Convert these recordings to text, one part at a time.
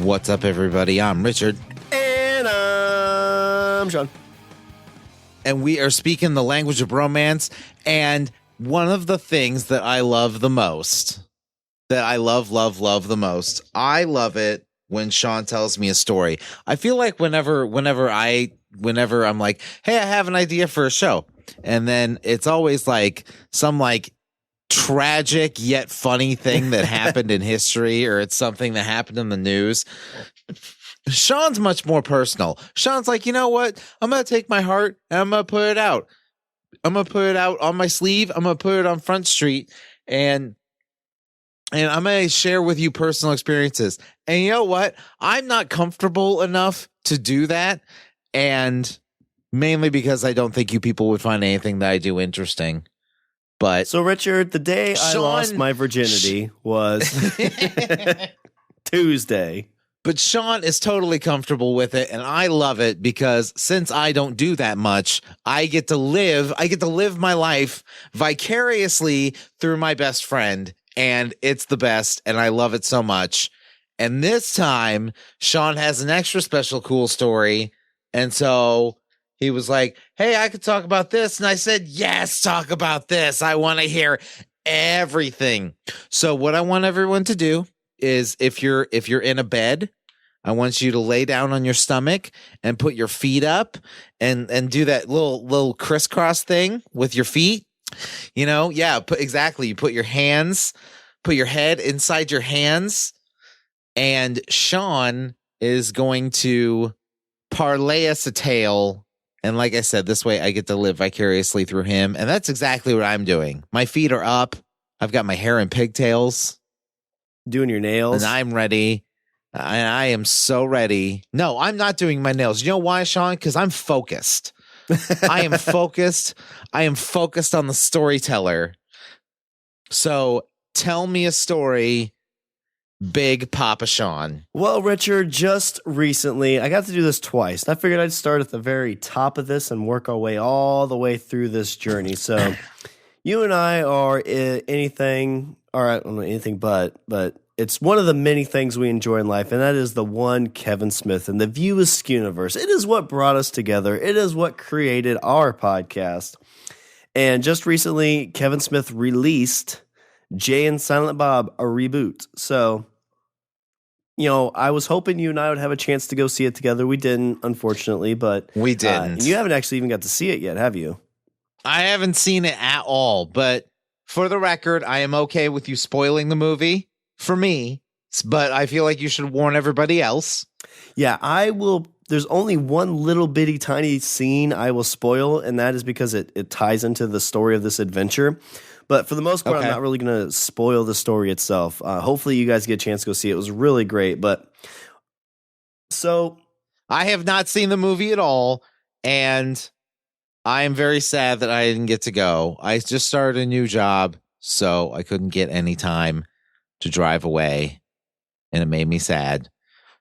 What's up, everybody? I'm Richard. And I'm Shawn. And we are speaking the language of bromance. And one of the things that I love the most, that I love the most, I love it when Shawn tells me a story. I feel like whenever I'm like, hey, I have an idea for a show. And then it's always like some like tragic yet funny thing that happened in history, or it's something that happened in the news. Shawn's much more personal. Shawn's like, you know what? I'm going to take my heart and I'm going to put it out. I'm going to put it out on my sleeve. I'm going to put it on Front Street, and I'm going to share with you personal experiences. And you know what? I'm not comfortable enough to do that. And mainly because I don't think you people would find anything that I do interesting. But so, Richard, the day I lost my virginity was Tuesday. But Shawn is totally comfortable with it, and I love it because since I don't do that much, I get to live my life vicariously through my best friend, and it's the best, and I love it so much. And this time, Shawn has an extra special cool story, and so he was like, hey, I could talk about this. And I said, yes, talk about this. I want to hear everything. So what I want everyone to do is if you're in a bed, I want you to lay down on your stomach and put your feet up and do that little crisscross thing with your feet. You know, yeah, exactly. You put your head inside your hands, and Shawn is going to parlay us a tale. And like I said, this way I get to live vicariously through him. And that's exactly what I'm doing. My feet are up. I've got my hair in pigtails. Doing your nails. And I'm ready. I am so ready. No, I'm not doing my nails. You know why, Shawn? Because I'm focused. I am focused. I am focused on the storyteller. So tell me a story, Big Papa Shawn. Well, Richard, just recently, I got to do this twice. I figured I'd start at the very top of this and work our way all the way through this journey. So you and I are anything, or I don't know anything but it's one of the many things we enjoy in life, and that is the one Kevin Smith and the View Askew universe. It is what brought us together. It is what created our podcast. And just recently, Kevin Smith released Jay and Silent Bob, a reboot. So, you know, I was hoping you and I would have a chance to go see it together. We didn't, unfortunately, but we didn't. You haven't actually even got to see it yet, have you? I haven't seen it at all, but for the record, I am okay with you spoiling the movie for me, but I feel like you should warn everybody else. Yeah, I will. There's only one little bitty tiny scene I will spoil, and that is because it ties into the story of this adventure. But for the most part, okay, I'm not really going to spoil the story itself. Hopefully you guys get a chance to go see it. It was really great. But so I have not seen the movie at all, and I am very sad that I didn't get to go. I just started a new job, so I couldn't get any time to drive away, and it made me sad.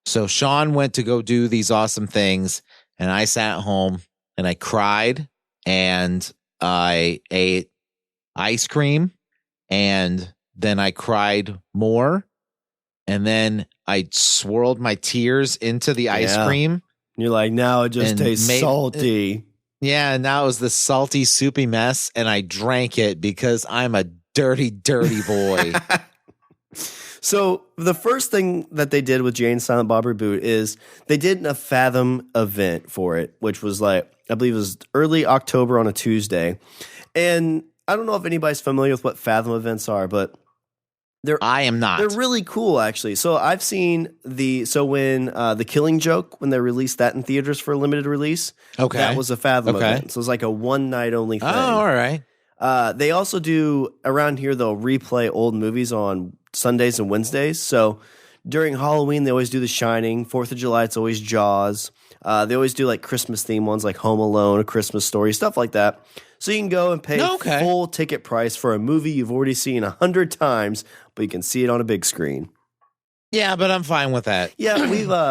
So Shawn went to go do these awesome things, and I sat home and I cried, and I ate ice cream, and then I cried more, and then I swirled my tears into the ice cream. You're like, now it just tastes salty. Yeah, and now it was this salty, soupy mess, and I drank it because I'm a dirty, dirty boy. So the first thing that they did with Jay and Silent Bob Reboot is they did a Fathom event for it, which was like, I believe it was early October on a Tuesday. And I don't know if anybody's familiar with what Fathom events are, but I am not. They're really cool, actually. So I've seen when The Killing Joke, when they released that in theaters for a limited release, okay, that was a Fathom event. So it was like a one night only thing. Oh, all right. They also do, around here, they'll replay old movies on Sundays and Wednesdays. So during Halloween, they always do The Shining. 4th of July, it's always Jaws. They always do like Christmas themed ones like Home Alone, A Christmas Story, stuff like that. So you can go and pay full ticket price for a movie you've already seen 100 times, but you can see it on a big screen. Yeah, but I'm fine with that. Yeah,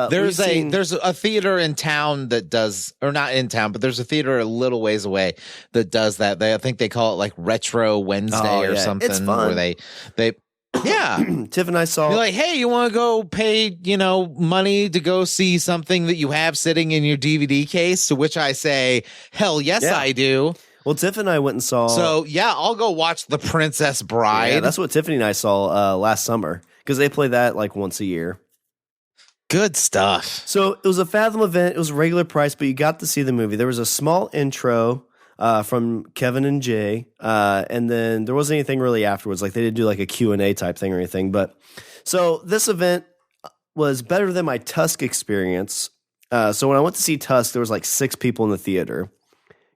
there's a theater in town that does, or not in town, but there's a theater a little ways away that does that. I think they call it like Retro Wednesday or something. It's fun. Where they Yeah. Tiff and I saw. You're like, hey, you want to go pay, money to go see something that you have sitting in your DVD case? To which I say, hell yes, Yeah. I do. Well, Tiff and I went and saw. So, yeah, I'll go watch The Princess Bride. Yeah, that's what Tiffany and I saw last summer because they play that like once a year. Good stuff. So it was a Fathom event. It was a regular price, but you got to see the movie. There was a small intro from Kevin and Jay, and then there wasn't anything really afterwards. Like they didn't do like a Q&A type thing or anything. But so this event was better than my Tusk experience. So when I went to see Tusk, there was like 6 people in the theater.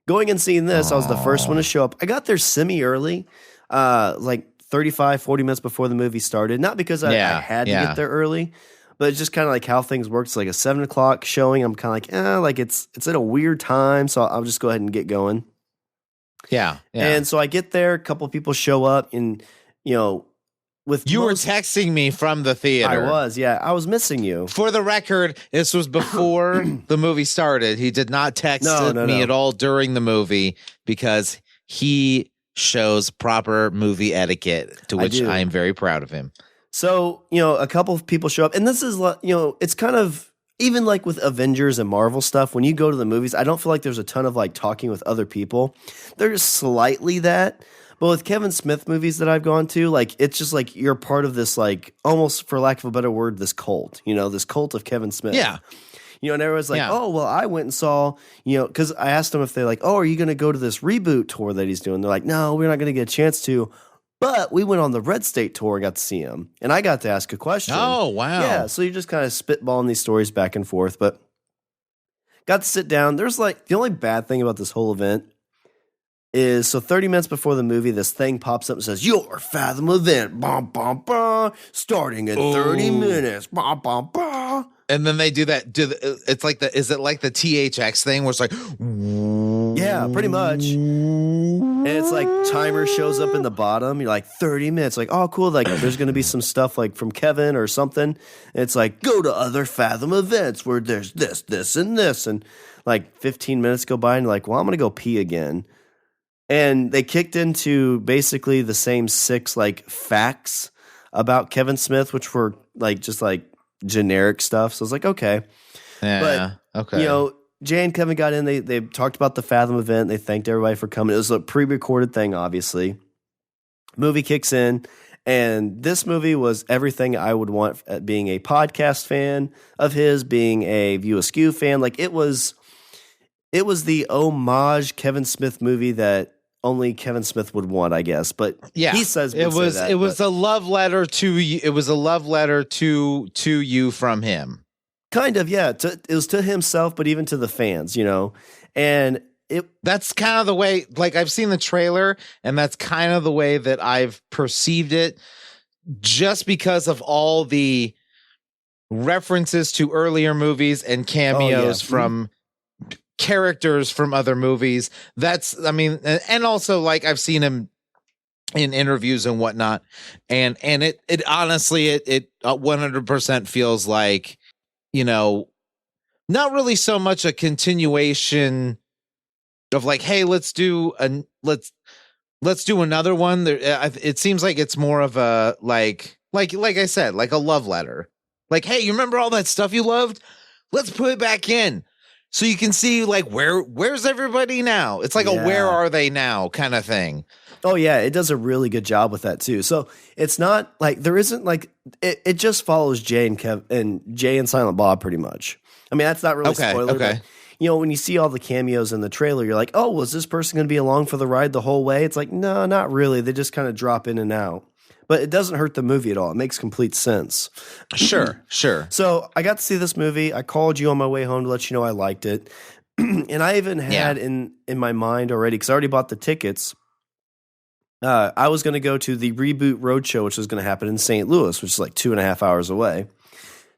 Going and seeing this, I was the first one to show up. I got there semi-early, like 35, 40 minutes before the movie started. Not because I had to get there early, but it's just kind of like how things work. It's like a 7 o'clock showing. I'm kind of like, it's at a weird time, so I'll just go ahead and get going. Yeah. And so I get there, a couple of people show up, and, with you were texting me from the theater. I was, yeah. I was missing you. For the record, this was before the movie started. He did not text me at all during the movie because he shows proper movie etiquette, to which I am very proud of him. So, a couple of people show up, and this is, it's kind of, even like with Avengers and Marvel stuff, when you go to the movies, I don't feel like there's a ton of like talking with other people. There's slightly that. But with Kevin Smith movies that I've gone to, like, it's just like you're part of this, like, almost for lack of a better word, this cult, this cult of Kevin Smith. Yeah. And everyone's like, oh, well, I went and saw, because I asked them if they're like, oh, are you going to go to this Reboot tour that he's doing? They're like, no, we're not going to get a chance to. But we went on the Red State tour and got to see him. And I got to ask a question. Oh, wow. Yeah. So you're just kind of spitballing these stories back and forth. But got to sit down. There's like, the only bad thing about this whole event is, so 30 minutes before the movie, this thing pops up and says, your Fathom event, bah, bah, bah, starting in 30 minutes, bah, bah, bah. And then they do that. It's like is it like the THX thing where it's like, yeah, pretty much. And it's like timer shows up in the bottom. You're like 30 minutes. Like, oh, cool. Like there's going to be some stuff like from Kevin or something. And it's like, go to other Fathom events where there's this, and this. And like 15 minutes go by and you're like, well, I'm going to go pee again. And they kicked into basically the same 6 like facts about Kevin Smith, which were like just like generic stuff. So I was like, okay. Yeah. But, okay. Jay and Kevin got in. They talked about the Fathom event. They thanked everybody for coming. It was a pre-recorded thing, obviously. Movie kicks in. And this movie was everything I would want at being a podcast fan of his, being a View Askew fan. Like it was the homage Kevin Smith movie that only Kevin Smith would want, I guess. But yeah, he says it was a love letter to you. It was a love letter to you from him. Kind of, yeah. It was to himself, but even to the fans, And that's kind of the way. Like I've seen the trailer, and that's kind of the way that I've perceived it. Just because of all the references to earlier movies and cameos from characters from other movies. And also like I've seen him in interviews and whatnot, and it honestly it 100% feels like, not really so much a continuation of like, hey, let's do another one. It seems like it's more of a like I said, like a love letter. Like, hey, you remember all that stuff you loved? Let's put it back in. So you can see like where's everybody now? It's like a where are they now kind of thing. Oh yeah, it does a really good job with that too. So it's not like there isn't like it just follows Jay and Silent Bob pretty much. I mean, that's not really spoiler. Okay. But, when you see all the cameos in the trailer, you're like, oh, was this person going to be along for the ride the whole way? It's like, no, not really. They just kind of drop in and out. But it doesn't hurt the movie at all. It makes complete sense. Sure. So I got to see this movie. I called you on my way home to let you know I liked it. And I even had in my mind already, because I already bought the tickets, I was going to go to the Reboot RoadShow, which was going to happen in St. Louis, which is like 2.5 hours away.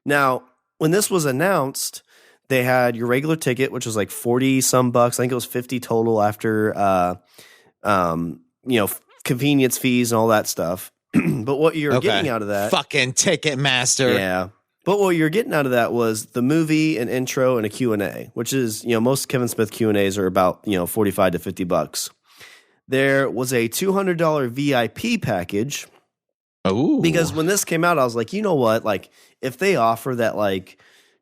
Now, when this was announced, they had your regular ticket, which was like 40 some bucks. I think it was 50 total after, convenience fees and all that stuff. But what you're getting out of that, fucking Ticketmaster. Yeah. But what you're getting out of that was the movie, an intro, and a Q&A, which is, most Kevin Smith Q&As are about, 45 to 50 bucks. There was a $200 VIP package, Oh, Because when this came out, I was like, you know what? Like, if they offer that like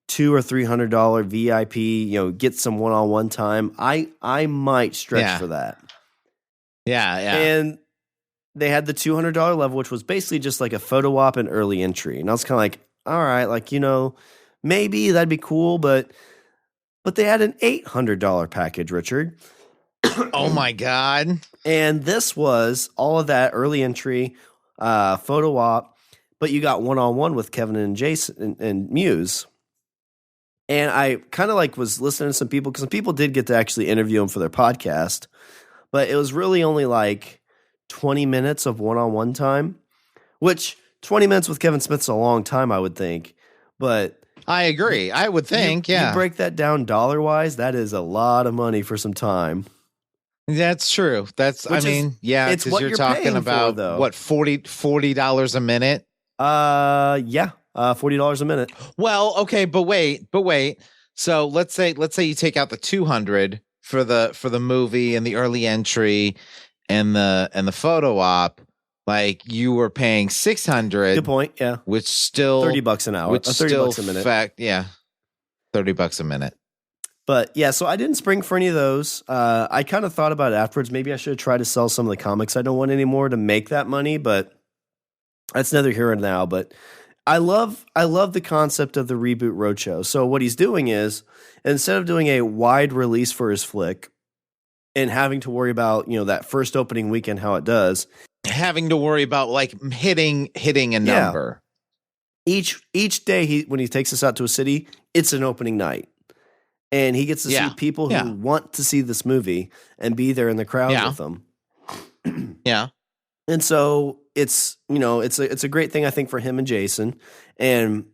$200 or $300 VIP, get some one-on-one time, I might stretch for that. Yeah. And they had the $200 level, which was basically just like a photo op and early entry. And I was kind of like, all right, like, maybe that'd be cool, but they had an $800 package, Richard. Oh my God. And this was all of that early entry, photo op, but you got one-on-one with Kevin and Jason and Mewes. And I kind of like was listening to some people, because some people did get to actually interview them for their podcast, but it was really only like 20 minutes of one-on-one time, which 20 minutes with Kevin Smith's a long time, I would think. But I agree. I would think, you break that down dollar-wise, that is a lot of money for some time. That's true. It's because you're talking about what, $40 a minute? Yeah, $40 a minute. Well, okay, but wait. So let's say you take out the 200 for the movie and the early entry and the photo op. Like, you were paying $600. Good point. Yeah, which still $30 an hour, which $30 a minute. $30 a minute. But yeah, so I didn't spring for any of those. I kind of thought about it afterwards. Maybe I should try to sell some of the comics I don't want anymore to make that money, but that's neither here nor now. But I love the concept of the Reboot Roadshow. So what he's doing is, instead of doing a wide release for his flick and having to worry about, that first opening weekend, how it does, having to worry about like hitting a number. Each day when he takes us out to a city, it's an opening night. And he gets to see people who want to see this movie and be there in the crowd with them. Yeah. And so it's a great thing, I think, for him and Jason. And,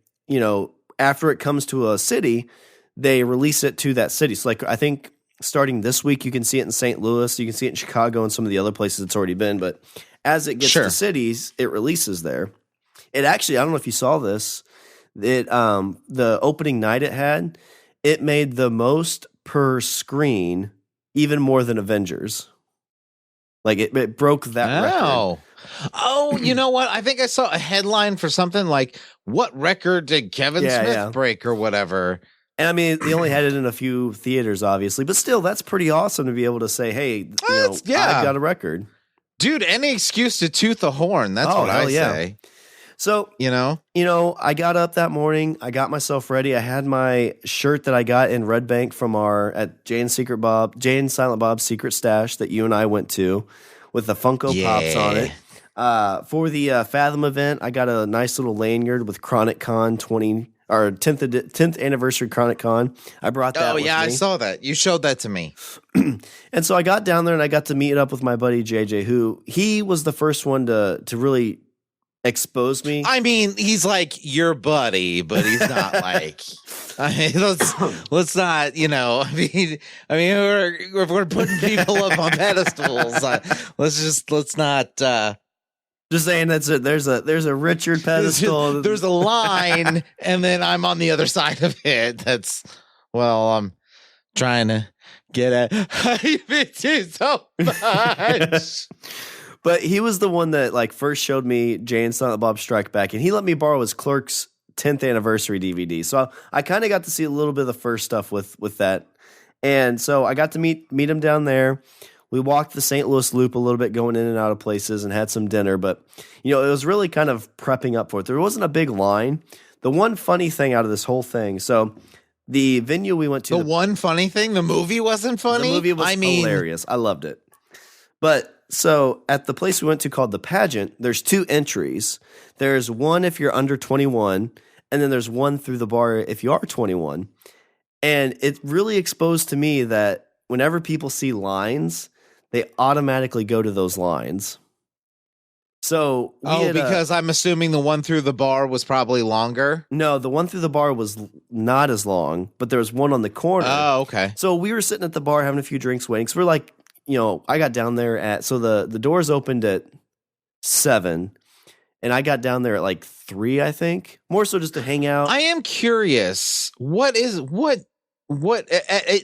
after it comes to a city, they release it to that city. So, like, I think starting this week, you can see it in St. Louis. You can see it in Chicago and some of the other places it's already been. But as it gets to cities, it releases there. It actually, I don't know if you saw this, the opening night it made the most per screen, even more than Avengers. Like, it broke that record. Oh, you know what? I think I saw a headline for something like, what record did Kevin Smith break or whatever? And I mean, they only had it in a few theaters, obviously, but still, that's pretty awesome to be able to say, hey, I got a record. Dude, any excuse to toot the horn. That's what I say. So, I got up that morning. I got myself ready. I had my shirt that I got in Red Bank from at Jay and Silent Bob's Secret Stash that you and I went to, with the Funko Pops on it. For the Fathom event, I got a nice little lanyard with Chronic Con 10th anniversary Chronic Con. I brought that with me. I saw that. You showed that to me. And so I got down there and I got to meet up with my buddy JJ, who he was the first one to really expose me. I mean, he's like your buddy, but he's not like. Let's not. If we're putting people up on pedestals, let's not. Just saying there's a Richard pedestal. There's a line, and then I'm on the other side of it. I'm trying to get at. I miss you so much. But he was the one that first showed me Jay and Silent Bob Strike Back, and he let me borrow his Clerks 10th anniversary DVD. So I kind of got to see a little bit of the first stuff with that. And so I got to meet him down there. We walked the St. Louis Loop a little bit, going in and out of places, and had some dinner. But, it was really kind of prepping up for it. There wasn't a big line. The one funny thing out of this whole thing, so the venue we went to. The one funny thing? The movie wasn't funny? The movie was hilarious. I loved it. But so at the place we went to called The Pageant, there's 2 entries. There's one if you're under 21, and then there's one through the bar if you are 21. And it really exposed to me that whenever people see lines, they automatically go to those lines. So because I'm assuming the one through the bar was probably longer? No, the one through the bar was not as long, but there was one on the corner. Oh, okay. So we were sitting at the bar having a few drinks waiting. So we're like, I got down there so the doors opened at 7, and I got down there at 3, I think. More so just to hang out. I am curious. What at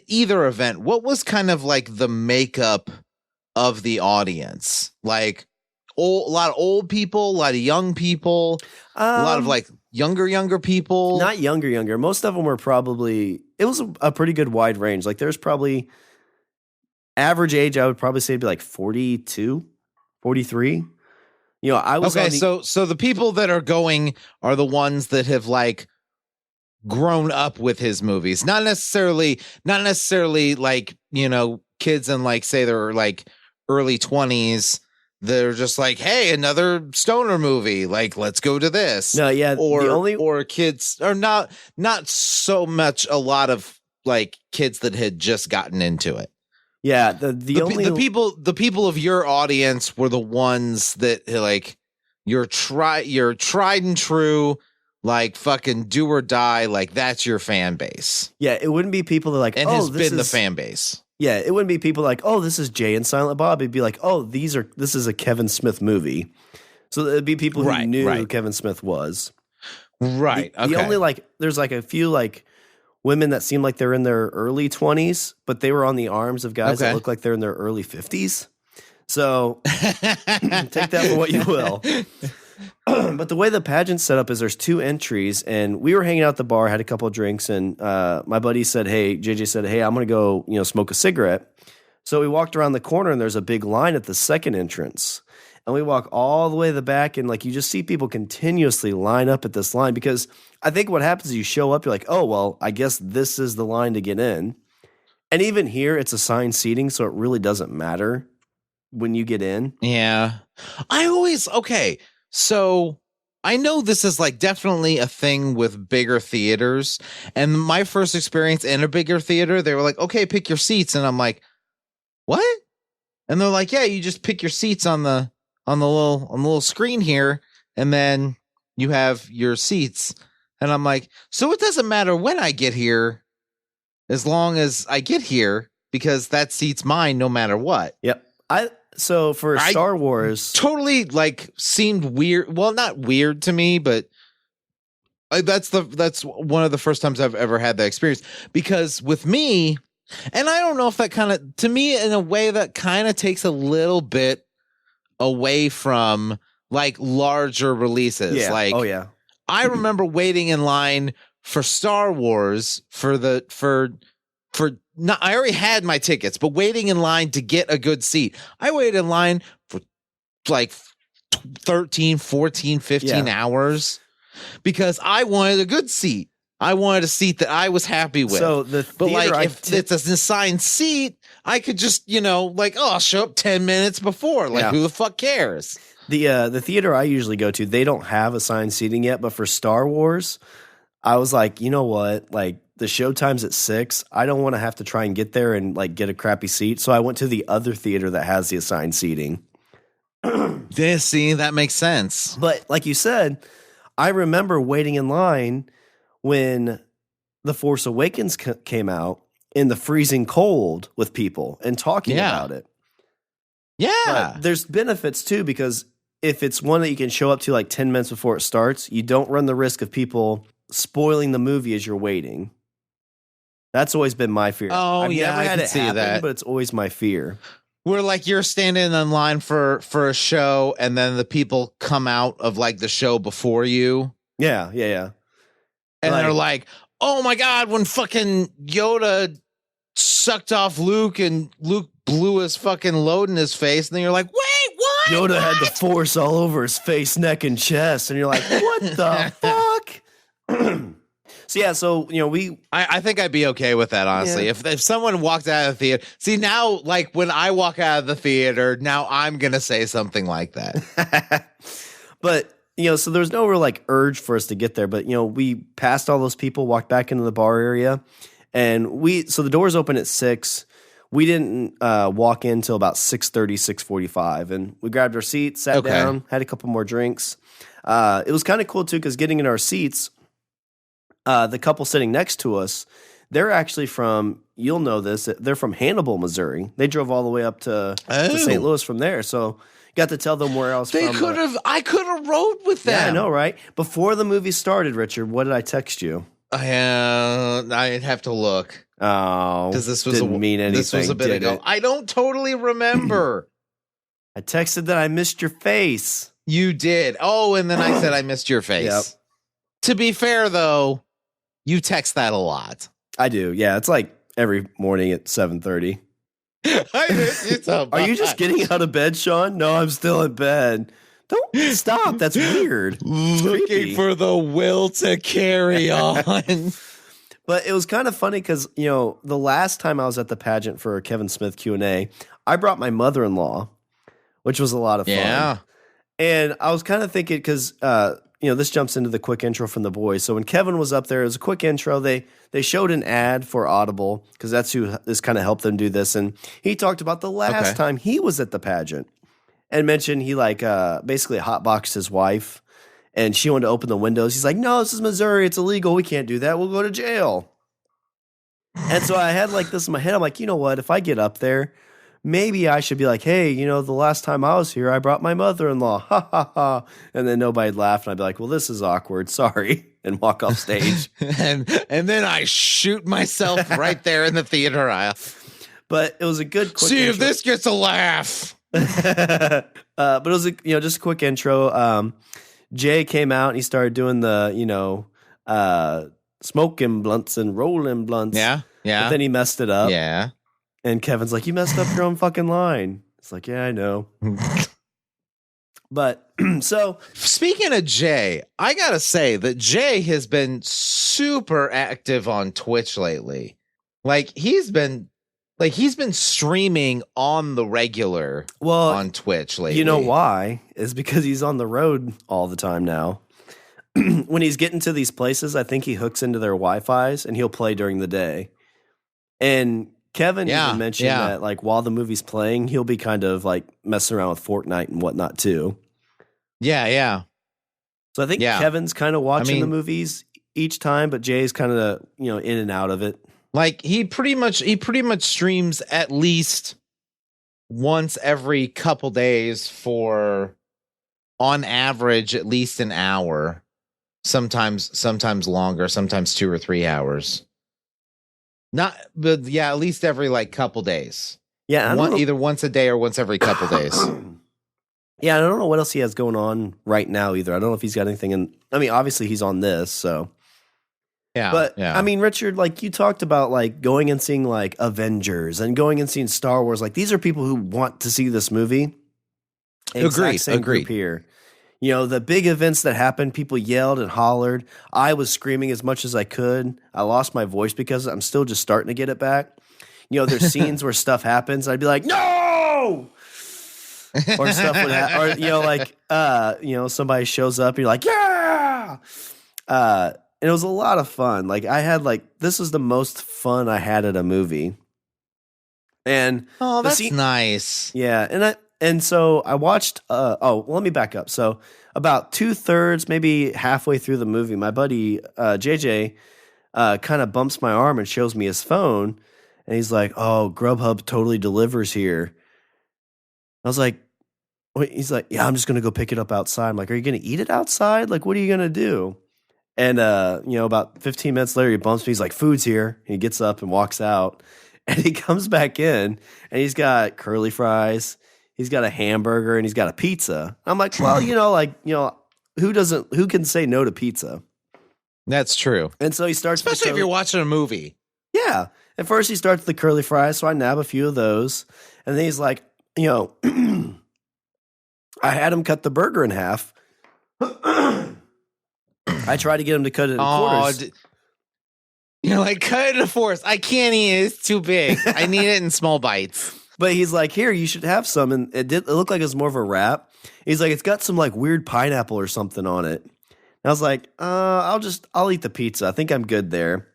either event, what was kind of the makeup of the audience? a lot of old people, a lot of young people, a lot of like younger people. Not younger. Most of them were probably, it was a pretty good wide range. Like there's probably average age, I would probably say, be like 42, 43. You know, I was okay. So the people that are going are the ones that have like grown up with his movies, not necessarily like, you know, kids in like, say they're like early 20s. They're just like, hey, another stoner movie. Like, let's go to this. No, yeah. Or kids are not so much a lot of like kids that had just gotten into it. Yeah. The people of your audience were the ones that like your tried and true, like fucking do or die. Like that's your fan base. Yeah. It wouldn't be people that like, and has been the fan base. Yeah, it wouldn't be people like, oh, this is Jay and Silent Bob. It'd be like, oh, this is a Kevin Smith movie. So it'd be people who knew who Kevin Smith was. Right. The only like, there's like a few like women that seem like they're in their early 20s, but they were on the arms of guys that look like they're in their early 50s. So take that for what you will. But the way the pageant's set up is there's 2 entries, and we were hanging out at the bar, had a couple of drinks, and my buddy said, JJ said, hey, I'm going to go, smoke a cigarette. So we walked around the corner, and there's a big line at the second entrance. And we walk all the way to the back, and like you just see people continuously line up at this line, because I think what happens is you show up, you're like, oh, well, I guess this is the line to get in. And even here, it's assigned seating, so it really doesn't matter when you get in. Yeah. So I know this is like definitely a thing with bigger theaters. And my first experience in a bigger theater, they were like, okay, pick your seats. And I'm like, what? And they're like, yeah, you just pick your seats on the little screen here. And then you have your seats. And I'm like, so it doesn't matter when I get here, as long as I get here, because that seat's mine no matter what. Yep. So for Star Wars, totally like seemed weird. Well, not weird to me, but that's one of the first times I've ever had that experience, because with me, and I don't know if that kind of, to me, in a way that kind of takes a little bit away from like larger releases. Yeah. Like, oh yeah, I remember waiting in line for Star Wars I already had my tickets, but waiting in line to get a good seat. I waited in line for like 13, 14, 15 hours because I wanted a good seat. I wanted a seat that I was happy with. So but like if it's an assigned seat, I could just, I'll show up 10 minutes before. Like, who the fuck cares? The theater I usually go to, they don't have assigned seating yet, but for Star Wars, I was like, you know what? Like, the show time's at 6. I don't want to have to try and get there and like get a crappy seat. So I went to the other theater that has the assigned seating. Yeah, see, that makes sense. But like you said, I remember waiting in line when The Force Awakens came out in the freezing cold with people and talking about it. Yeah. But there's benefits too, because if it's one that you can show up to like 10 minutes before it starts, you don't run the risk of people spoiling the movie as you're waiting. That's always been my fear. Oh, I've yeah, never I had can it see happen, that. but it's always my fear. Where like you're standing in line for a show, and then the people come out of like the show before you. Yeah. And they're like, oh my God, when fucking Yoda sucked off Luke and Luke blew his fucking load in his face. And then you're like, wait, what? Yoda had the Force all over his face, neck, and chest. And you're like, what the fuck? So I think I'd be okay with that, honestly. Yeah. If someone walked out of the theater, see now, like when I walk out of the theater, now I'm gonna say something like that. But so there's no real like urge for us to get there. But we passed all those people, walked back into the bar area, and so the doors open at 6. We didn't walk in till about 6:30, 6:45, and we grabbed our seats, sat down, had a couple more drinks. It was kind of cool too, because getting in our seats, the couple sitting next to us, they're actually from, you'll know this, they're from Hannibal, Missouri. They drove all the way up to St. Louis from there. So got to tell them where else I could have rode with them. Yeah, I know, right? Before the movie started, Richard, what did I text you? I'd have to look. Oh, because this was didn't mean anything. This was a bit ago. I don't totally remember. I texted that I missed your face. You did. Oh, and then I said I missed your face. Yep. To be fair, though, you text that a lot. I do. Yeah, it's like every morning at 7:30. I miss you so much. Are you just getting out of bed, Shawn? No, I'm still in bed. Don't stop. That's weird. Looking for the will to carry on. But it was kind of funny because, you know, the last time I was at the pageant for Kevin Smith Q&A, I brought my mother-in-law, which was a lot of fun. Yeah. And I was kind of thinking because, you know, this jumps into the quick intro from the boys. So when Kevin was up there, it was a quick intro. They showed an ad for Audible because that's who this kind of helped them do this. And he talked about the last time he was at the pageant and mentioned he basically hotboxed his wife. And she wanted to open the windows. He's like, no, this is Missouri. It's illegal. We can't do that. We'll go to jail. And so I had like this in my head. I'm like, you know what? If I get up there, maybe I should be like, hey, you know, the last time I was here, I brought my mother-in-law. Ha, ha, ha. And then nobody'd laugh. And I'd be like, well, this is awkward. Sorry. And walk off stage. and then I shoot myself right there in the theater aisle. But it was a good quick See intro. if this gets a laugh. But it was just a quick intro. Jay came out and he started doing the, you know, smoking blunts and rolling blunts. Yeah. But then he messed it up. Yeah. And Kevin's like, you messed up your own fucking line. It's like, yeah, I know. But so speaking of Jay, I gotta say that Jay has been super active on Twitch lately. He's been streaming on the regular on Twitch lately. You know why? It's because he's on the road all the time now. When he's getting to these places, I think he hooks into their Wi-Fi's and he'll play during the day. And Kevin even mentioned that like while the movie's playing, he'll be kind of like messing around with Fortnite and whatnot too. Yeah. So I think Kevin's kind of watching the movies each time, but Jay's kind of, you know, in and out of it. Like he pretty much streams at least once every couple days for on average at least an hour. Sometimes longer, sometimes 2 or 3 hours. But at least every like couple days. Yeah, either once a day or once every couple days. Yeah, I don't know what else he has going on right now either. I don't know if he's got anything in. I mean, obviously he's on this, so. Yeah. But I mean, Richard, like you talked about like going and seeing like Avengers and going and seeing Star Wars. Like these are people who want to see this movie. Agreed. Here. You know, the big events that happened, people yelled and hollered. I was screaming as much as I could. I lost my voice because I'm still just starting to get it back. You know, there's scenes where stuff happens. I'd be like, no! Or stuff would happen. Or, you know, like, you know, somebody shows up and you're like, yeah! And it was a lot of fun. Like, I had like, this is the most fun I had at a movie. And that's nice. Yeah. And so I watched, let me back up. So about 2/3, maybe halfway through the movie, my buddy, JJ, kind of bumps my arm and shows me his phone. And he's like, oh, Grubhub totally delivers here. I was like, wait, he's like, yeah, I'm just going to go pick it up outside. I'm like, are you going to eat it outside? Like, what are you going to do? And, you know, about 15 minutes later, he bumps me. He's like, food's here. He gets up and walks out. And he comes back in and he's got curly fries. He's got a hamburger and he's got a pizza. I'm like, well, you know, who can say no to pizza? That's true. And so he starts, especially if you're watching a movie. Yeah. At first he starts with the curly fries. So I nab a few of those. And then he's like, you know, I had him cut the burger in half. I tried to get him to cut it in quarters. You're like, cut it in fourths. I can't eat it. It's too big. I need it in small bites. But he's like, here, you should have some. And it looked like it was more of a wrap. He's like, it's got some like weird pineapple or something on it. And I was like, I'll eat the pizza. I think I'm good there.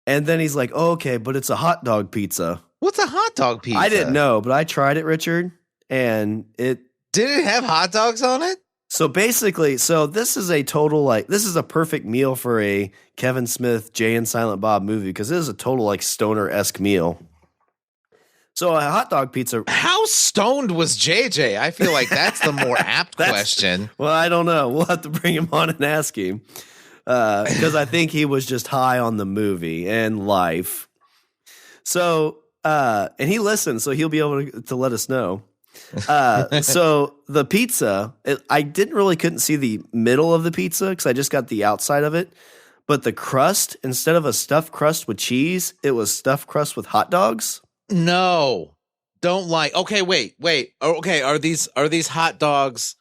And then he's like, oh, okay, but it's a hot dog pizza. What's a hot dog pizza? I didn't know, but I tried it, Richard. And did it have hot dogs on it? So basically, this is a perfect meal for a Kevin Smith, Jay and Silent Bob movie because it is a total like stoner-esque meal. So a hot dog pizza. How stoned was JJ? I feel like that's the more apt question. Well, I don't know. We'll have to bring him on and ask him because I think he was just high on the movie and life. So, and he listens, so he'll be able to let us know. So the pizza, I couldn't see the middle of the pizza because I just got the outside of it. But the crust, instead of a stuffed crust with cheese, it was stuffed crust with hot dogs. No, don't like. Okay, wait. Okay, are these hot dogs?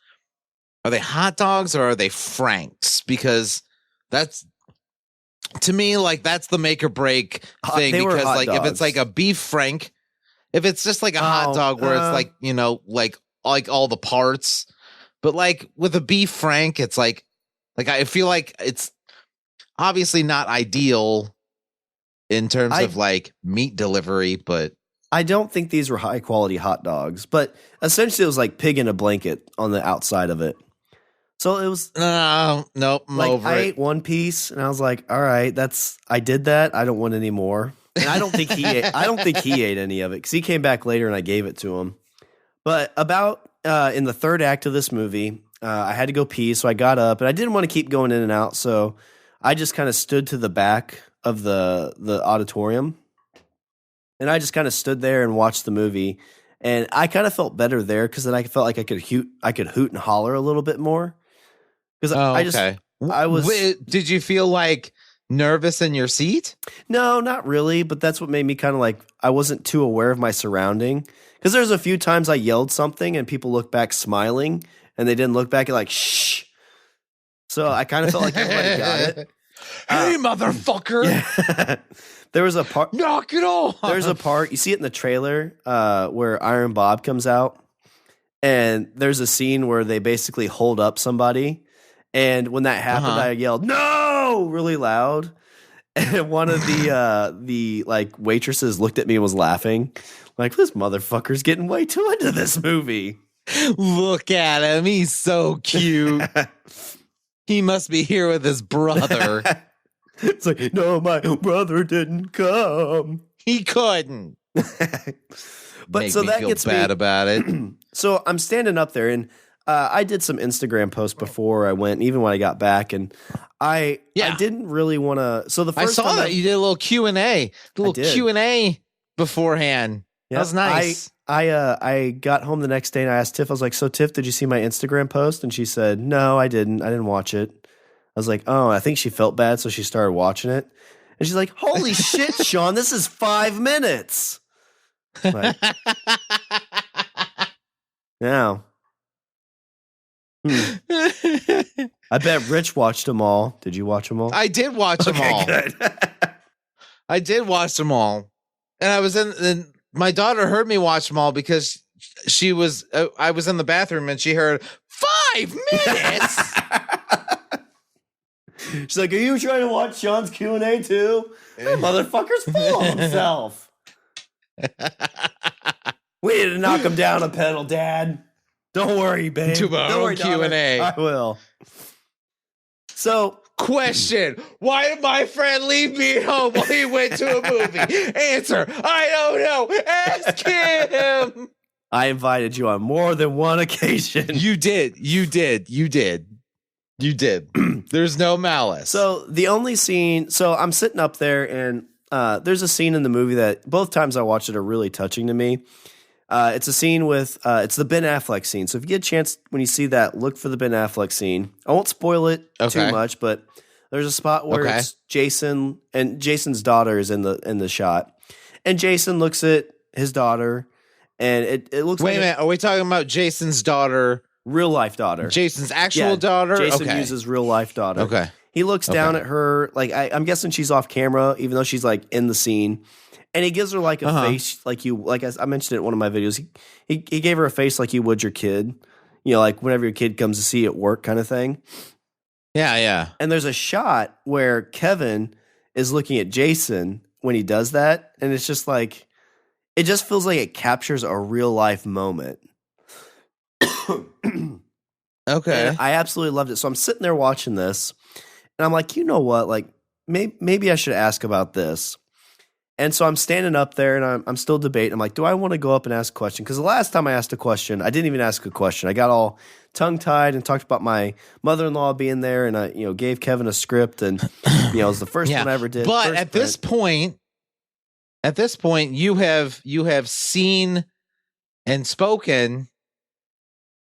Are they hot dogs or are they Franks? Because that's, to me, like, that's the make or break thing. Because like dogs. if it's like a beef Frank, if it's just like a hot dog where it's like, you know, like all the parts, but like with a beef Frank, it's like I feel like it's obviously not ideal in terms of like meat delivery, but I don't think these were high quality hot dogs, but essentially it was like pig in a blanket on the outside of it. So it was nope. I'm like over I it. ate one piece and I was like, all right, I did that. I don't want any more. And I don't think he ate any of it because he came back later and I gave it to him. But about in the third act of this movie, I had to go pee, so I got up and I didn't want to keep going in and out, so I just kind of stood to the back of the auditorium, and I just kind of stood there and watched the movie. And I kind of felt better there because then I felt like I could hoot and holler a little bit more. Because Did you feel like nervous in your seat? No, not really. But that's what made me kind of like, I wasn't too aware of my surrounding. Because there's a few times I yelled something and people looked back smiling and they didn't look back and like, shh. So I kind of felt like everybody got it. Hey, motherfucker. Yeah. There was a part. Knock it off. There's a part, you see it in the trailer where Iron Bob comes out. And there's a scene where they basically hold up somebody. And when that happened, I yelled, "No!" really loud. And one of the like waitresses looked at me and was laughing. Like, this motherfucker's getting way too into this movie. Look at him. He's so cute. He must be here with his brother. It's like, no, my brother didn't come. He couldn't. But so that gets bad about it. So I'm standing up there, and I did some Instagram posts before I went, even when I got back, and I didn't really want to. So the first I saw that you did a little Q&A, beforehand. Yeah, that was nice. I got home the next day and I asked Tiff. I was like, "So Tiff, did you see my Instagram post?" And she said, "No, I didn't. I didn't watch it." I was like, "Oh, I think she felt bad, so she started watching it." And she's like, "Holy shit, Shawn, this is 5 minutes." Like, now, I bet Rich watched them all. Did you watch them all? I did watch them all. Good. I did watch them all, and I was in. My daughter heard me watch them all because she was. I was in the bathroom and she heard 5 minutes. She's like, "Are you trying to watch Shawn's Q&A too?" That motherfucker's full of himself. We need to knock him down a pedal, Dad. Don't worry, babe. Tomorrow Q&A. I will. So, question: why did my friend leave me at home while he went to a movie? Answer: I don't know. Ask him. I invited you on more than one occasion. You did. There's no malice. So the only scene. So I'm sitting up there, and there's a scene in the movie that both times I watched it are really touching to me. It's a scene with it's the Ben Affleck scene. So if you get a chance when you see that, look for the Ben Affleck scene. I won't spoil it too much, but there's a spot where it's Jason and Jason's daughter is in the shot, and Jason looks at his daughter, and it looks. Wait a minute, are we talking about Jason's daughter? Real life daughter. Jason's actual daughter? Jason uses real life daughter. Okay. He looks down at her, like I'm guessing she's off camera, even though she's like in the scene. And he gives her like a face like I mentioned it in one of my videos. He gave her a face like you would your kid. You know, like whenever your kid comes to see you at work kind of thing. Yeah, yeah. And there's a shot where Kevin is looking at Jason when he does that. And it's just like, it just feels like it captures a real life moment. Okay. And I absolutely loved it. So I'm sitting there watching this, and I'm like, you know what? Like, maybe I should ask about this. And so I'm standing up there, and I'm still debating. I'm like, do I want to go up and ask a question? Because the last time I asked a question, I didn't even ask a question. I got all tongue-tied and talked about my mother-in-law being there, and I, gave Kevin a script, and it was the first one I ever did. But at this point, you have seen and spoken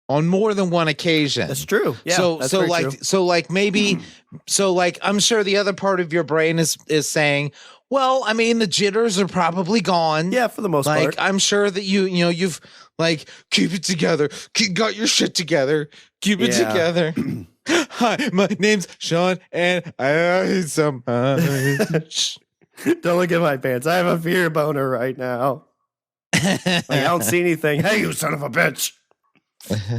on more than one occasion. That's true. Yeah. That's so very like true. so like maybe so like I'm sure the other part of your brain is saying, well, I mean, the jitters are probably gone. Yeah, for the most like, part. I'm sure that you've like, keep it together. Got your shit together. Keep it together. Hi, my name's Shawn, and I need some. Don't look at my pants. I have a fear boner right now. Like, I don't see anything. Hey, you son of a bitch.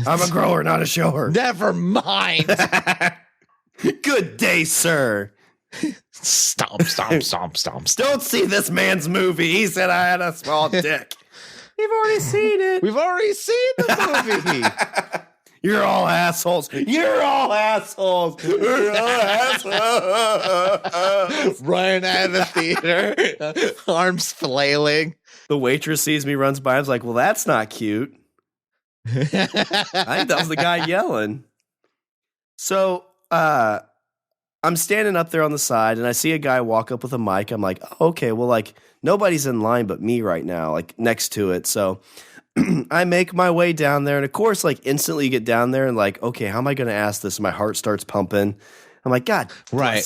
I'm a grower, not a shower. Never mind. Good day, sir. Stomp, stomp, stomp, stomp, stomp. Don't see this man's movie. He said I had a small dick. You've already seen it. We've already seen the movie. You're all assholes. You're all assholes. You're all assholes. Running out of the theater, arms flailing. The waitress sees me, runs by. I was like, well, that's not cute. I think that was the guy yelling. So I'm standing up there on the side, and I see a guy walk up with a mic. I'm like, oh, okay, well, like, nobody's in line but me right now, like, next to it. So I make my way down there, and of course, like, instantly you get down there and like, okay, how am I going to ask this? My heart starts pumping. I'm like, God, right.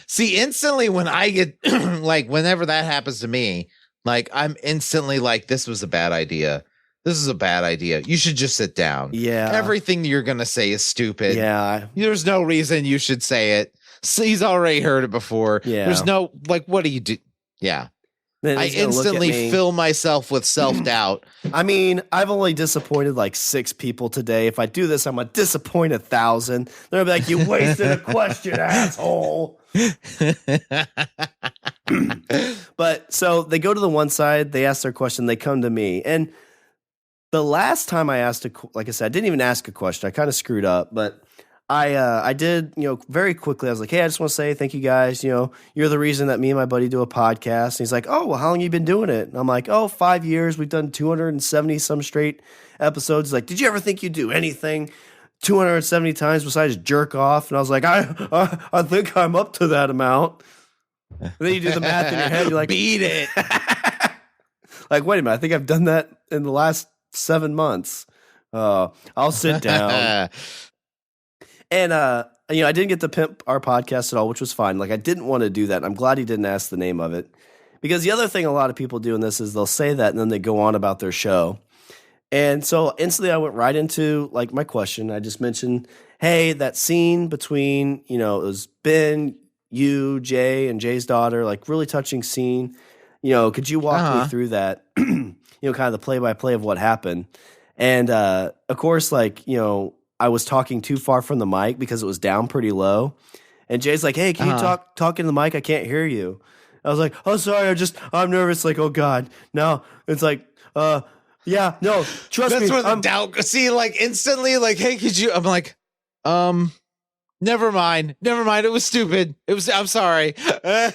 See, instantly when I get like, whenever that happens to me, like, I'm instantly like, this was a bad idea. This is a bad idea. You should just sit down. Yeah. Everything you're going to say is stupid. Yeah. There's no reason you should say it. So he's already heard it before. Yeah. There's no, like, what do you do? Yeah. Then I he's gonna look at instantly me. fill myself with self-doubt. I mean, I've only disappointed like 6 people today. If I do this, I'm going to disappoint 1,000. They're going to be like, you wasted a question, asshole. But so they go to the one side, they ask their question, they come to me. And the last time I asked, like I said, I didn't even ask a question. I kind of screwed up, but I did, very quickly. I was like, hey, I just want to say thank you guys. You're the reason that me and my buddy do a podcast. And he's like, oh, well, how long you been doing it? And I'm like, 5 years. We've done 270 some straight episodes. He's like, did you ever think you'd do anything 270 times besides jerk off? And I was like, I think I'm up to that amount. And then you do the math in your head. You're like, beat it. Like, wait a minute. I think I've done that in the last 7 months. I'll sit down. And, I didn't get to pimp our podcast at all, which was fine. Like, I didn't want to do that. I'm glad he didn't ask the name of it. Because the other thing a lot of people do in this is they'll say that and then they go on about their show. And so instantly I went right into, like, my question. I just mentioned, hey, that scene between, it was Ben, you, Jay, and Jay's daughter, like, really touching scene. Could you walk me through that, kind of the play-by-play of what happened? And, of course, like, I was talking too far from the mic because it was down pretty low. And Jay's like, hey, can you talk into the mic? I can't hear you. I was like, oh, sorry. I'm nervous. Like, oh God. No, it's like, yeah, no, trust me. That's where the doubt, see, like, instantly, like, hey, could you, I'm like, never mind. It was stupid. I'm sorry. And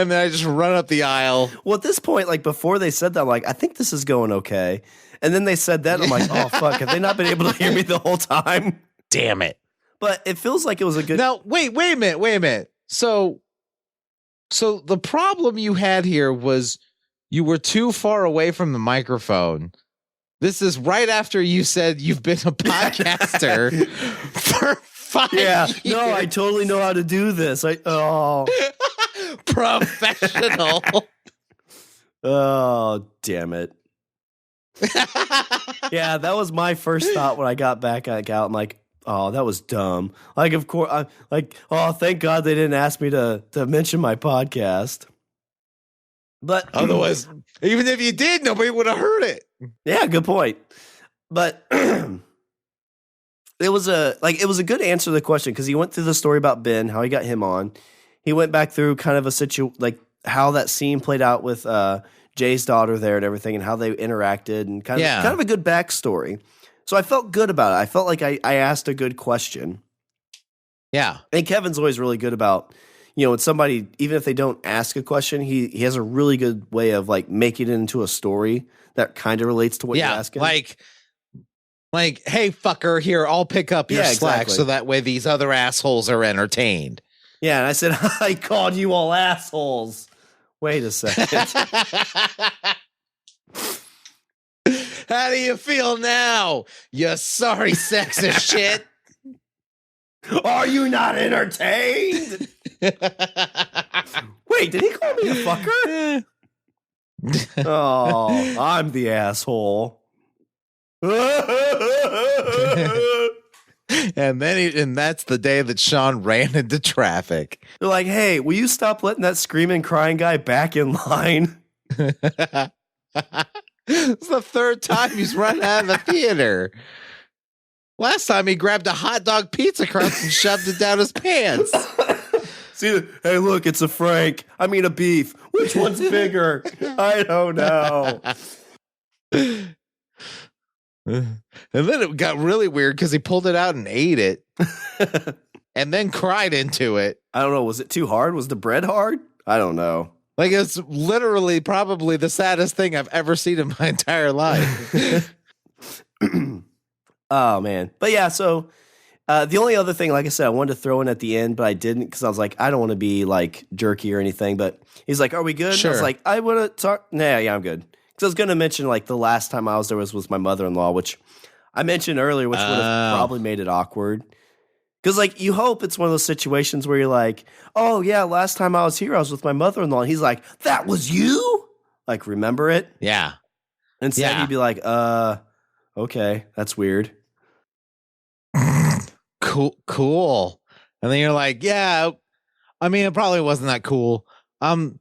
then I just run up the aisle. Well, at this point, like, before they said that, I'm like, I think this is going okay. And then they said that, and I'm like, oh, fuck, have they not been able to hear me the whole time? Damn it. But it feels like it was a good... Now, wait a minute. So the problem you had here was you were too far away from the microphone. This is right after you said you've been a podcaster for 5 years. No, I totally know how to do this. Professional. Oh, damn it. Yeah, that was my first thought when I got back out. I'm like, oh, that was dumb. Like, of course, I'm like, oh, thank God they didn't ask me to mention my podcast. But otherwise, even if you did, nobody would have heard it. Yeah, good point. But it was a good answer to the question because he went through the story about Ben, how he got him on. He went back through kind of like how that scene played out with Jay's daughter there and everything, and how they interacted, and kind of a good backstory. So I felt good about it. I felt like I asked a good question. Yeah, and Kevin's always really good about, when somebody, even if they don't ask a question, he has a really good way of like making it into a story that kind of relates to what you're asking. Like, hey, fucker, here, I'll pick up your slack so that way these other assholes are entertained. Yeah, and I said, I called you all assholes. Wait a second. How do you feel now, you sorry sexist shit? Are you not entertained? Wait, did he call me a fucker? Oh, I'm the asshole. And that's the day that Shawn ran into traffic. They're like, hey, will you stop letting that screaming, crying guy back in line? It's the third time he's run out of the theater. Last time he grabbed a hot dog pizza crust and shoved it down his pants. See, hey, look, it's a Frank. I mean, a beef. Which one's bigger? I don't know. And then it got really weird because he pulled it out and ate it. And then cried into it. I don't know. Was it too hard? Was the bread hard? I don't know. Like, it's literally probably the saddest thing I've ever seen in my entire life. Oh, man. But yeah, so the only other thing, like I said, I wanted to throw in at the end, but I didn't because I was like, I don't want to be like jerky or anything. But he's like, are we good? Sure. I was like, I want to talk. Nah, yeah, I'm good. Because I was going to mention like the last time I was there was with my mother-in-law, which I mentioned earlier, which would have probably made it awkward. Because like you hope it's one of those situations where you're like, oh yeah, last time I was here, I was with my mother-in-law. And he's like, that was you? Like, remember it? Yeah. Instead, you'd be like, okay, that's weird. Cool. And then you're like, yeah, I mean, it probably wasn't that cool. I'm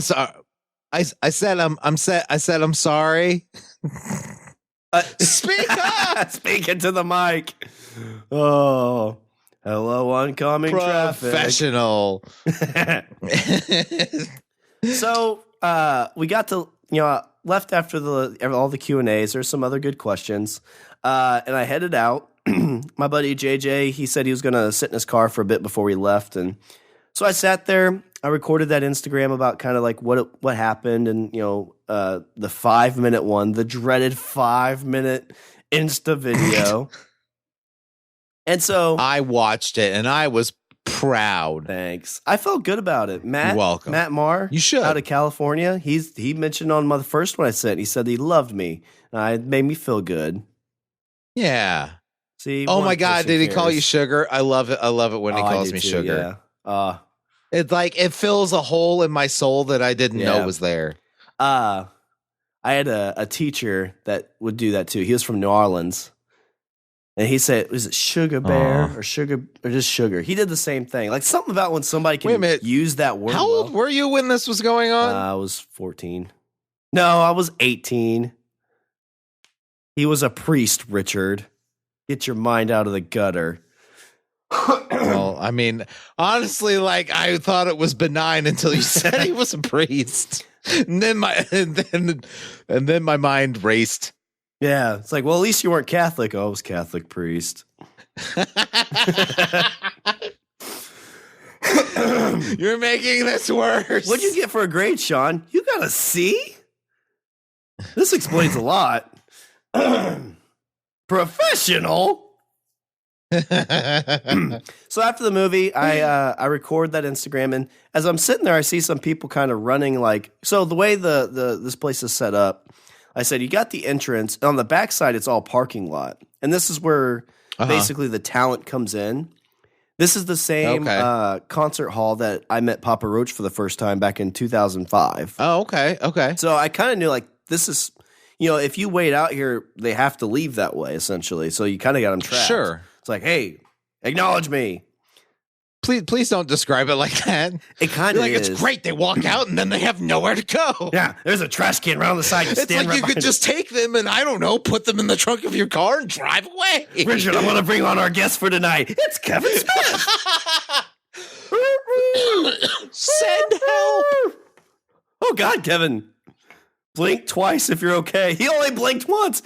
sorry. I said I'm sorry. Speak up. Speak into the mic. Oh, hello, oncoming traffic. Professional. So we got to, left after all the Q&As. There's some other good questions. And I headed out. My buddy JJ, he said he was going to sit in his car for a bit before we left. And so I sat there. I recorded that Instagram about kind of like what happened and, the 5-minute one, the dreaded 5-minute Insta video. And so I watched it and I was proud. Thanks. I felt good about it. Matt, You're welcome. Matt Marr, you should. Out of California. He mentioned on the first one I sent, he said he loved me. It made me feel good. Yeah. See, oh my God, did he call you sugar? I love it. I love it when he calls me sugar. Yeah. It's like it fills a hole in my soul that I didn't know was there. I had a teacher that would do that too. He was from New Orleans. And he said, was it Sugar Bear or Sugar or just Sugar? He did the same thing. Like something about when somebody can use that word. How old were you when this was going on? I was 14. No, I was 18. He was a priest, Richard. Get your mind out of the gutter. Well, I mean, honestly, like I thought it was benign until you said he was a priest. And then my mind raced. Yeah, it's like, well, at least you weren't Catholic. Oh, I was Catholic priest. You're making this worse. What'd you get for a grade, Shawn? You got a C? This explains a lot. Professional. So after the movie, I record that Instagram, and as I'm sitting there, I see some people kind of running like. So the way this place is set up, I said you got the entrance on the backside. It's all parking lot, and this is where basically the talent comes in. This is the same concert hall that I met Papa Roach for the first time back in 2005. Oh, okay. So I kind of knew like this is. If you wait out here, they have to leave that way, essentially. So you kind of got them trapped. Sure. It's like, hey, acknowledge me. Please don't describe it like that. It kind of is. It's great. They walk out and then they have nowhere to go. Yeah, there's a trash can right on the side. It's like you could just take them and, I don't know, put them in the trunk of your car and drive away. Richard, I'm going to bring on our guest for tonight. It's Kevin Smith. Send help. Oh, God, Kevin. Blink twice if you're okay. He only blinked once.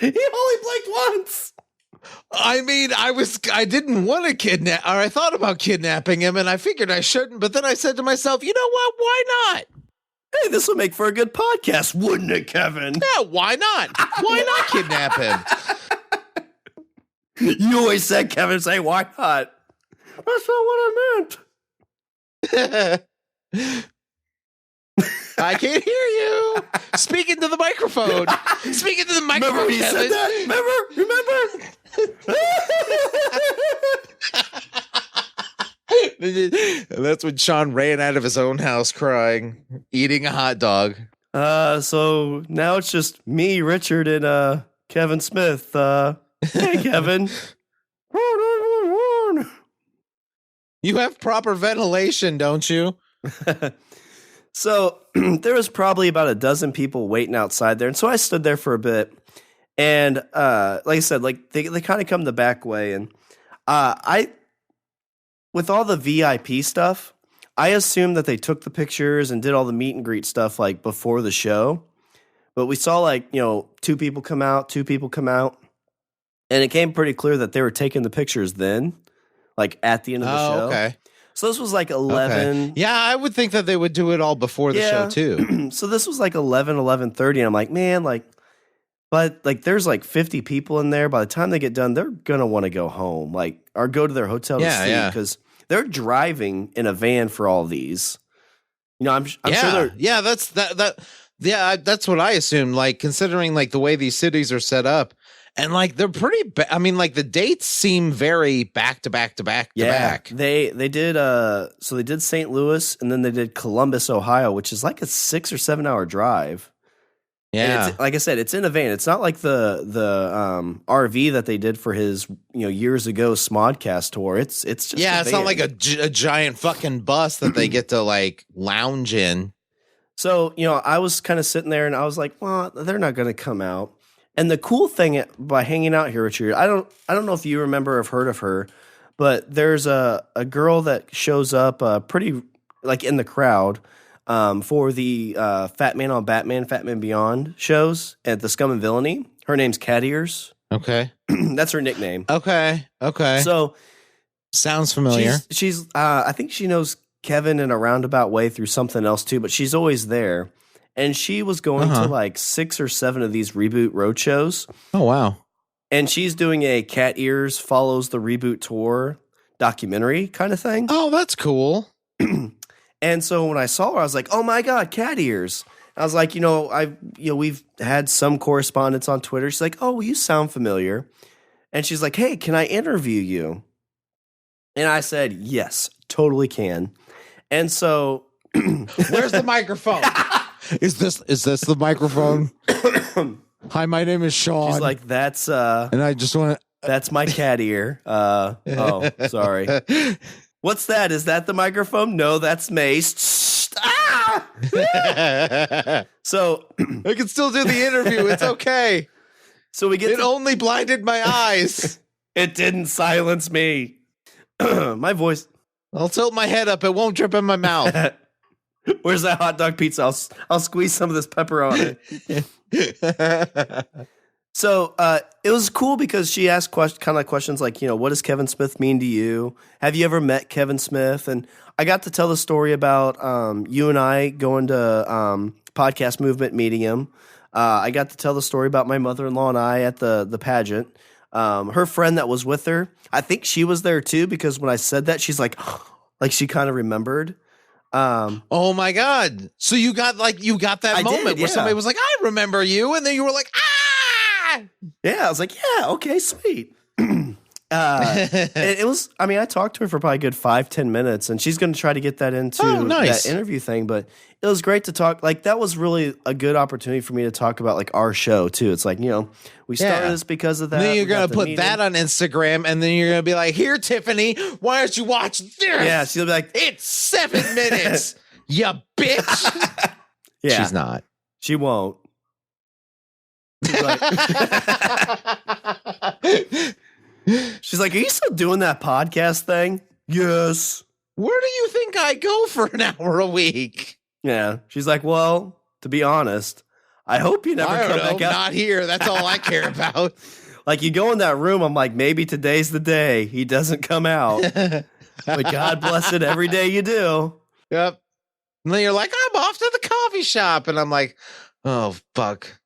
I mean, I didn't want to kidnap, or I thought about kidnapping him, and I figured I shouldn't, but then I said to myself, you know what? Why not? Hey, this would make for a good podcast, wouldn't it, Kevin? Yeah, why not? Why not kidnap him? You always said, Kevin, say, why not? That's not what I meant. I can't hear you. Speaking to the microphone. Speaking to the microphone. Remember when you said that? Remember? And that's when Shawn ran out of his own house crying, eating a hot dog. So now it's just me, Richard, and Kevin Smith. Hey, Kevin. You have proper ventilation, don't you? So there was probably about a dozen people waiting outside there. And so I stood there for a bit. And like I said, like they kind of come the back way. And with all the VIP stuff, I assumed that they took the pictures and did all the meet and greet stuff like before the show. But we saw like, two people come out. And it came pretty clear that they were taking the pictures then, like at the end of the show. Okay. So this was like 11. Okay. Yeah, I would think that they would do it all before the show too. So this was like 11:30, and I'm like, man, but there's like 50 people in there. By the time they get done, they're gonna want to go home, or go to their hotel to sleep because they're driving in a van for all these. I'm sure they're that's what I assumed. Like considering like the way these cities are set up. And like they're pretty I mean like the dates seem very back to back to back to back. They did so they did St. Louis and then they did Columbus, Ohio, which is like a 6 or 7 hour drive. Yeah. And like I said, it's in a van. It's not like the RV that they did for his years ago Smodcast tour. It's just it's not like a giant fucking bus that they get to like lounge in. So, I was kind of sitting there and I was like, well, they're not going to come out. And the cool thing by hanging out here, Richard, I don't know if you remember or have heard of her, but there's a girl that shows up pretty like in the crowd for the Fat Man on Batman, Fat Man Beyond shows at the Scum and Villainy. Her name's Cat Ears. Okay. That's her nickname. Okay. So sounds familiar. She's I think she knows Kevin in a roundabout way through something else too, but she's always there. And she was going to like 6 or 7 of these Reboot RoadShows. Oh, wow. And she's doing a Cat Ears Follows the Reboot Tour documentary kind of thing. Oh, that's cool. And so when I saw her, I was like, oh my God, Cat Ears. I was like, we've had some correspondence on Twitter. She's like, oh, you sound familiar. And she's like, hey, can I interview you? And I said, yes, totally can. And so where's the microphone? Is this the microphone? Hi, my name is Shawn. She's like, that's and I just want to. That's my cat ear. Oh, sorry. What's that? Is that the microphone? No, that's Mace. Ah! So I can still do the interview. It's okay. So it only blinded my eyes. It didn't silence me. My voice. I'll tilt my head up. It won't drip in my mouth. Where's that hot dog pizza? I'll squeeze some of this pepper on it. So it was cool because she asked kind of like questions like, what does Kevin Smith mean to you? Have you ever met Kevin Smith? And I got to tell the story about you and I going to Podcast Movement, meeting him. I got to tell the story about my mother-in-law and I at the pageant. Her friend that was with her, I think she was there too because when I said that, she's like she kind of remembered. Oh my God. So you got that moment where somebody was like, I remember you. And then you were like, ah, yeah. I was like, yeah, okay, sweet. It was, I talked to her for probably a good 5-10 minutes and she's going to try to get that into that interview thing, but it was great to talk. Like that was really a good opportunity for me to talk about like our show too. It's like, we started this because of that. And then you're going to put that on Instagram and then you're going to be like, here, Tiffany, why don't you watch this? Yeah. She'll be like, it's 7 minutes, you bitch. Yeah. She's not. She won't. She's like, are you still doing that podcast thing? Yes. Where do you think I go for an hour a week? Yeah. She's like, well, to be honest, I hope you never come back out. Not here. That's all I care about. Like you go in that room, I'm like, maybe today's the day he doesn't come out. But God bless it, every day you do. Yep. And then you're like, I'm off to the coffee shop. And I'm like, oh, fuck.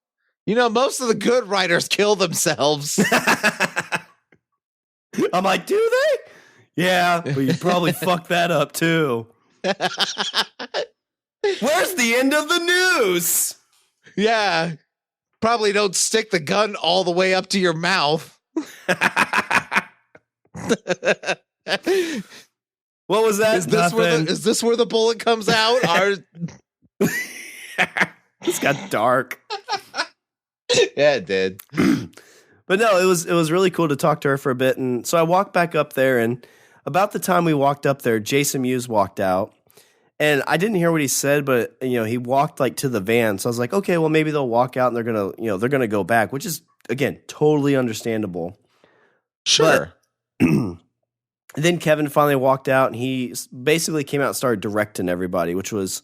Most of the good writers kill themselves. I'm like, do they? Yeah, but you probably fucked that up too. Where's the end of the news? Yeah. Probably don't stick the gun all the way up to your mouth. What was that? Is this where the bullet comes out? It's got dark. Yeah, it did. But no, it was really cool to talk to her for a bit. And so I walked back up there, and about the time we walked up there, Jason Mewes walked out. And I didn't hear what he said, but he walked like to the van. So I was like, okay, well maybe they'll walk out and they're gonna go back, which is again totally understandable. Sure. But then Kevin finally walked out, and he basically came out and started directing everybody, which was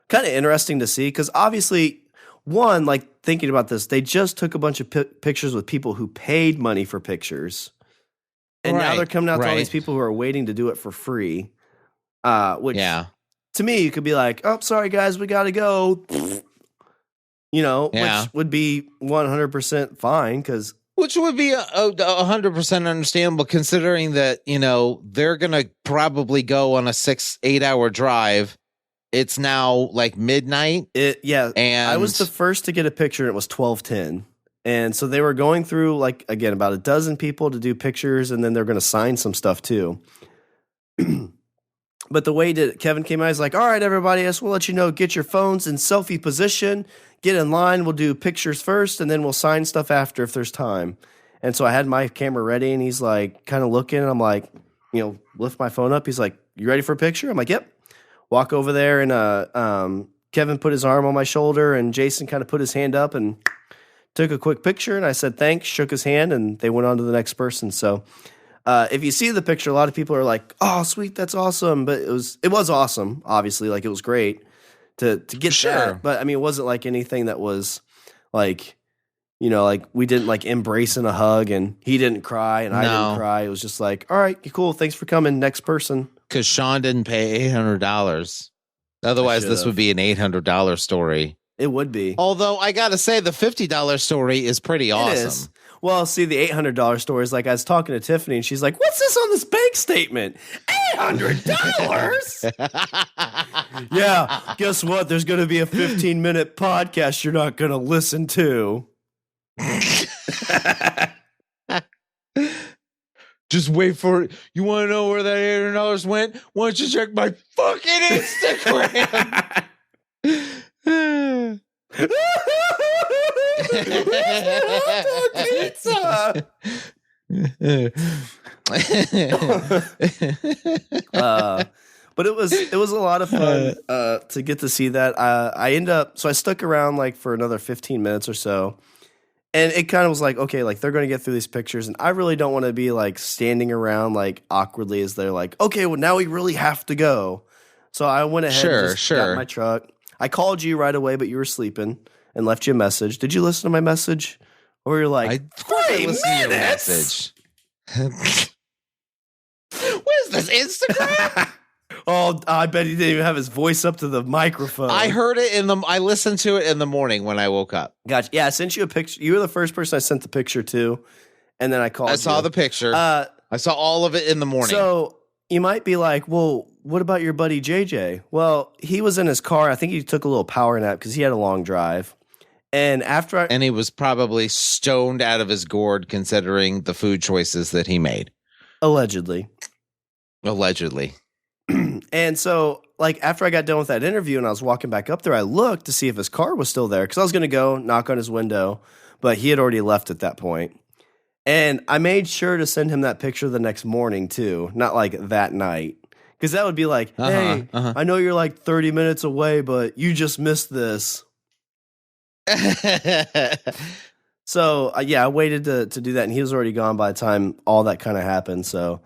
kind of interesting to see because obviously, one, like thinking about this, they just took a bunch of pictures with people who paid money for pictures, and now they're coming out to all these people who are waiting to do it for free. Which to me, you could be like, "Oh, sorry guys, we got to go," which would be 100% fine because. Which would be 100% understandable considering that, they're going to probably go on a 6-8 hour drive. It's now like midnight. And I was the first to get a picture. And it was 12:10. And so they were going through like, again, about a dozen people to do pictures. And then they're going to sign some stuff too. But the way that Kevin came out, he's like, all right, everybody, I just want to let you know, get your phones in selfie position. Get in line, we'll do pictures first, and then we'll sign stuff after if there's time. And so I had my camera ready, and he's like kind of looking, and I'm like, lift my phone up. He's like, you ready for a picture? I'm like, yep. Walk over there, and Kevin put his arm on my shoulder, and Jason kind of put his hand up and took a quick picture, and I said thanks, shook his hand, and they went on to the next person. So if you see the picture, a lot of people are like, oh, sweet, that's awesome. But it was awesome, obviously. Like, it was great. To get that, but I mean, it wasn't like anything that was like, like we didn't like embrace in a hug, and he didn't cry, and I didn't cry. It was just like, all right, cool, thanks for coming. Next person. Because Shawn didn't pay $800. Otherwise, this would be an $800 story. It would be. Although I gotta say, the $50 story is pretty awesome. It is. Well, see, the $800 story is like I was talking to Tiffany, and she's like, "What's this on this bank statement? $800? Yeah, guess what? There's going to be a 15-minute podcast you're not going to listen to." Just wait for it. You want to know where that $800 went? Why don't you check my fucking Instagram? Pizza. But it was a lot of fun to get to see that. I stuck around like for another 15 minutes or so, and it kind of was like, okay, like they're going to get through these pictures, and I really don't want to be like standing around like awkwardly as they're like, okay, well now we really have to go. So I went ahead and just got in my truck. I called you right away, but you were sleeping, and left you a message. Did you listen to my message? Or you're like, 3 minutes? What is this, Instagram? Oh, I bet he didn't even have his voice up to the microphone. I heard it I listened to it in the morning when I woke up. Gotcha. Yeah, I sent you a picture. You were the first person I sent the picture to, and then I called you. I saw the picture. I saw all of it in the morning. So you might be like, well, what about your buddy JJ? Well, he was in his car. I think he took a little power nap because he had a long drive. And and he was probably stoned out of his gourd considering the food choices that he made. Allegedly. And so, like, after I got done with that interview and I was walking back up there, I looked to see if his car was still there because I was going to go knock on his window, but he had already left at that point. And I made sure to send him that picture the next morning, too, not like that night. Because that would be like, hey, I know you're like 30 minutes away, but you just missed this. So, I waited to do that, and he was already gone by the time all that kind of happened. So,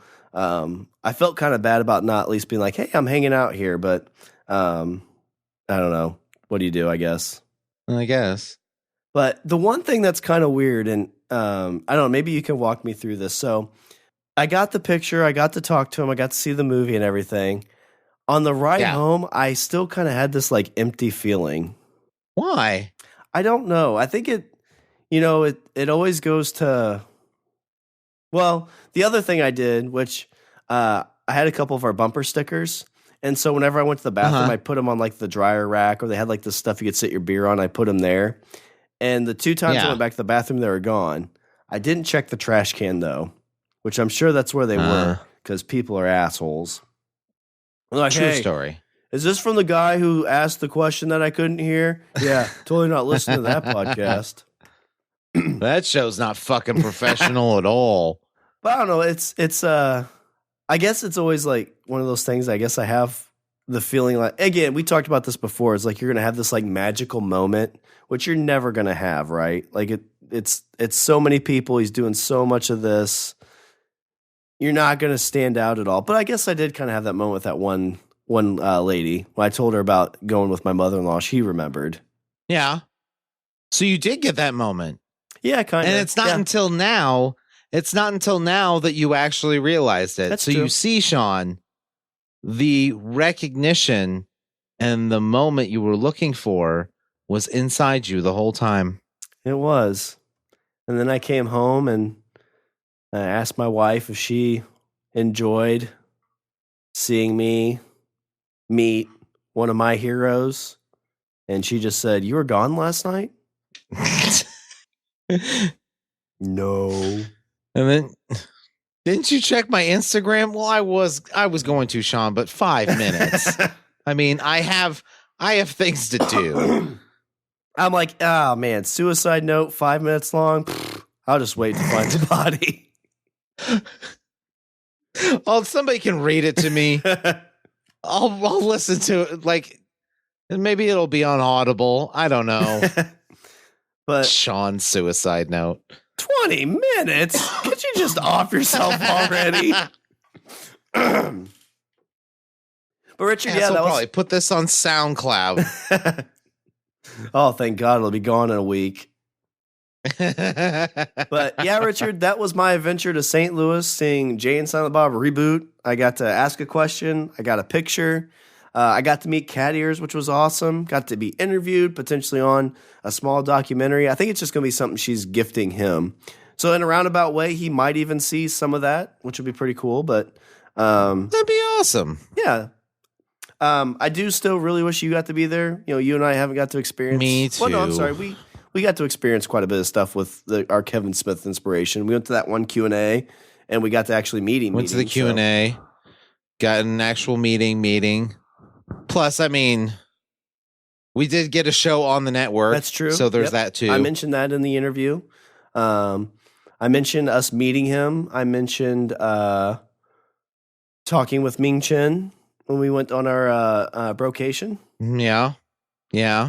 I felt kind of bad about not at least being like, hey, I'm hanging out here, but I don't know. What do you do, I guess? But the one thing that's kind of weird, and I don't know, maybe you can walk me through this. So I got the picture, I got to talk to him, I got to see the movie and everything. On the ride home, I still kind of had this like empty feeling. Why? I don't know. I think it always goes to, well, the other thing I did, which I had a couple of our bumper stickers, And so whenever I went to the bathroom, Uh-huh. I put them on like the dryer rack, or they had like the stuff you could sit your beer on. I put them there. And the 2 times I Yeah. went back to the bathroom, they were gone. I didn't check the trash can though, which I'm sure that's where they were because people are assholes. They're like, True hey, story. is this from the guy who asked the question that I couldn't hear? Yeah, totally not listening to that podcast. That show's not fucking professional at all. But I don't know. It's I guess it's always like one of those things. I guess I have the feeling like, again, we talked about this before. It's like you're gonna have this like magical moment, which you're never gonna have, right? Like it's so many people. He's doing so much of this. You're not gonna stand out at all. But I guess I did kind of have that moment with that one lady when I told her about going with my mother-in-law. She remembered. Yeah. So you did get that moment. Yeah, kind of. And it's not until now. It's not until now that you actually realized it. That's so true. you see, Shawn, the recognition and the moment you were looking for was inside you the whole time. It was. And then I came home and I asked my wife if she enjoyed seeing me meet one of my heroes. And she just said, "You were gone last night?" No. And then didn't you check my Instagram? Well, I was going to, Shawn, but 5 minutes. I mean, I have things to do. I'm like, oh man, suicide note, 5 minutes long. I'll just wait to find the body. Oh, somebody can read it to me. I'll listen to it. Like, maybe it'll be on Audible. I don't know. But Shawn's suicide note. 20 minutes? Could you just off yourself already? But Richard, Yeah, so that I'll was probably put this on SoundCloud. Oh, thank God it'll be gone in a week. But yeah, Richard, that was my adventure to St. Louis, seeing Jay and Silent Bob Reboot. I got to ask a question. I got a picture. I got to meet Cat Ears, which was awesome. Got to be interviewed, potentially on a small documentary. I think it's just going to be something she's gifting him. So in a roundabout way, he might even see some of that, which would be pretty cool. But that'd be awesome. Yeah. I do still really wish you got to be there. You know, you and I haven't got to experience. Me too. Well, no, I'm sorry. We got to experience quite a bit of stuff with our Kevin Smith inspiration. We went to that one Q&A, and we got to actually meet him. Went to the Q&A, got an actual meeting. Plus, I mean, we did get a show on the network. That's true. So there's that too. I mentioned that in the interview. I mentioned us meeting him. I mentioned talking with Ming Chen when we went on our brocation. Yeah.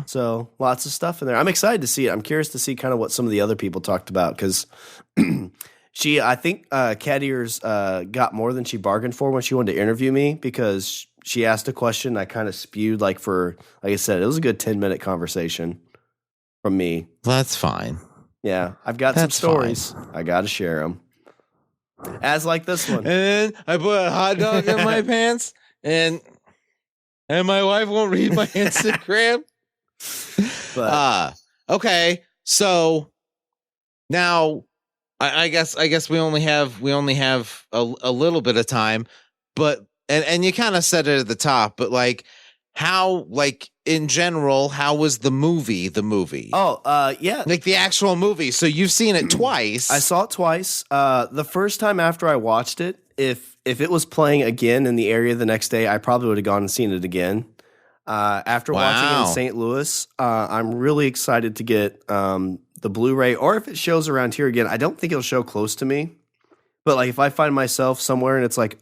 So lots of stuff in there. I'm excited to see it. I'm curious to see kind of what some of the other people talked about because I think Cat Ears got more than she bargained for when she wanted to interview me because she asked a question. I kind of spewed like I said, it was a good 10-minute conversation from me. That's fine. Yeah, I've got some stories. I got to share them. As like this one. And I put a hot dog in my pants and my wife won't read my Instagram. But okay. So now I guess we only have a little bit of time, but and you kind of said it at the top, but like how, like in general, how was the movie? Oh, yeah. Like the actual movie. So you've seen it twice. I saw it twice. The first time after I watched it, if it was playing again in the area the next day, I probably would have gone and seen it again. After watching it in St. Louis, I'm really excited to get the Blu-ray, or if it shows around here again, I don't think it'll show close to me. But like if I find myself somewhere and it's like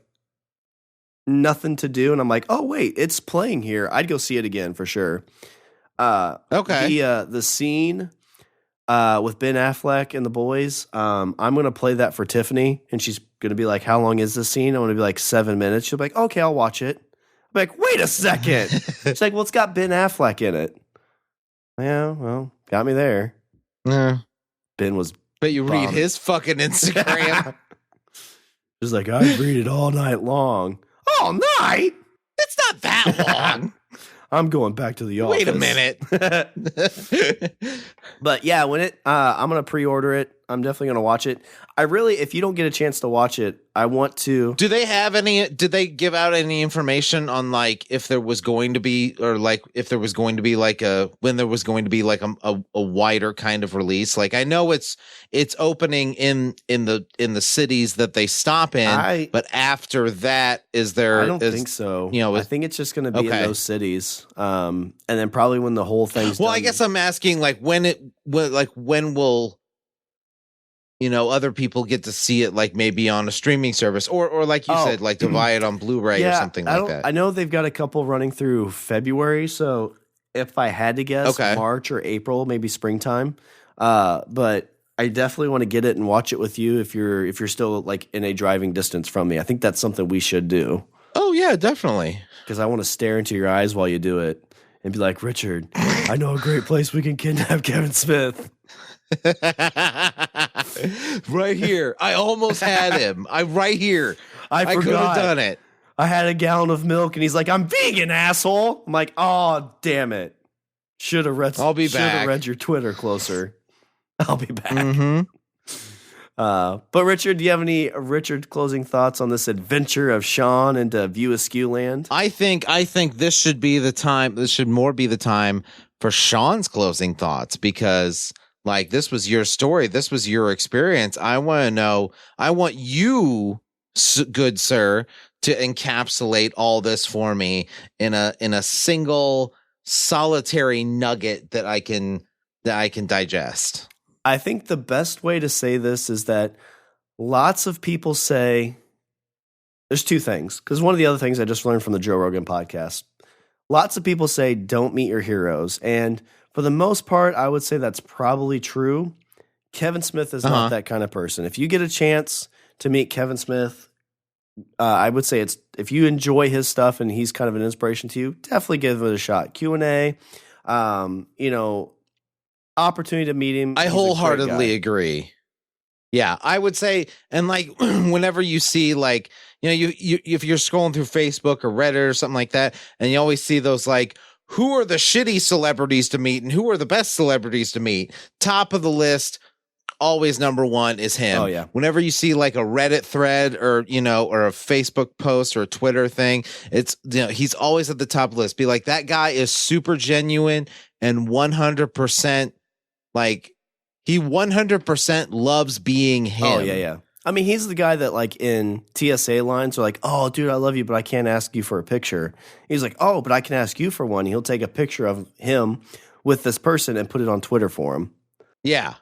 nothing to do and I'm like, oh wait, it's playing here, I'd go see it again for sure. Okay. The scene with Ben Affleck and the boys, I'm gonna play that for Tiffany, and she's gonna be like, how long is this scene? I'm gonna be like 7 minutes. She'll be like, okay, I'll watch it. I'm like, wait a second. She's like, well, it's got Ben Affleck in it. Yeah, well, got me there. Yeah. Ben was But you read his fucking Instagram. He's like, I read it all night long. All night? It's not that long. I'm going back to the office. Wait a minute. But yeah, when I'm gonna pre-order it. I'm definitely going to watch it. If you don't get a chance to watch it, I want to. Did they give out any information on like if there was going to be, or like if there was going to be like when there was going to be like a wider kind of release? Like I know it's opening in the cities that they stop in, but after that, I don't think so. I think it's just going to be in those cities. And then probably when the whole thing's done. I guess I'm asking like when will other people get to see it, like maybe on a streaming service or like you said, like to buy it on Blu-ray or something like that. I know they've got a couple running through February, so if I had to guess, March or April, maybe springtime. But I definitely want to get it and watch it with you if you're still like in a driving distance from me. I think that's something we should do. Oh yeah, definitely. Because I want to stare into your eyes while you do it and be like, Richard, I know a great place we can kidnap Kevin Smith. Right here. I almost had him. Right here. I could have done it. I had a gallon of milk and he's like, I'm vegan, asshole. I'm like, oh, damn it. Should have read your Twitter closer. I'll be back. Mm-hmm. But Richard, do you have any closing thoughts on this adventure of Shawn into View Askew land? I think this should be the time. This should more be the time for Shawn's closing thoughts, because like this was your story. This was your experience. I want to know. I want you, good sir, to encapsulate all this for me in a single solitary nugget that I can digest. I think the best way to say this is that lots of people say there's two things, because one of the other things I just learned from the Joe Rogan podcast, lots of people say don't meet your heroes. And for the most part, I would say that's probably true. Kevin Smith is not that kind of person. If you get a chance to meet Kevin Smith, I would say if you enjoy his stuff and he's kind of an inspiration to you, definitely give it a shot. Q&A, opportunity to meet him. I wholeheartedly agree. Yeah, I would say, and like whenever you see like, you if you're scrolling through Facebook or Reddit or something like that, and you always see those like, who are the shitty celebrities to meet and who are the best celebrities to meet? Top of the list, always number one is him. Oh yeah. Whenever you see like a Reddit thread or or a Facebook post or a Twitter thing, it's he's always at the top of the list. Be like, that guy is super genuine and 100%. Like, he 100% loves being him. Oh, yeah. I mean, he's the guy that, like, in TSA lines are like, oh, dude, I love you, but I can't ask you for a picture. He's like, oh, but I can ask you for one. He'll take a picture of him with this person and put it on Twitter for him. Yeah.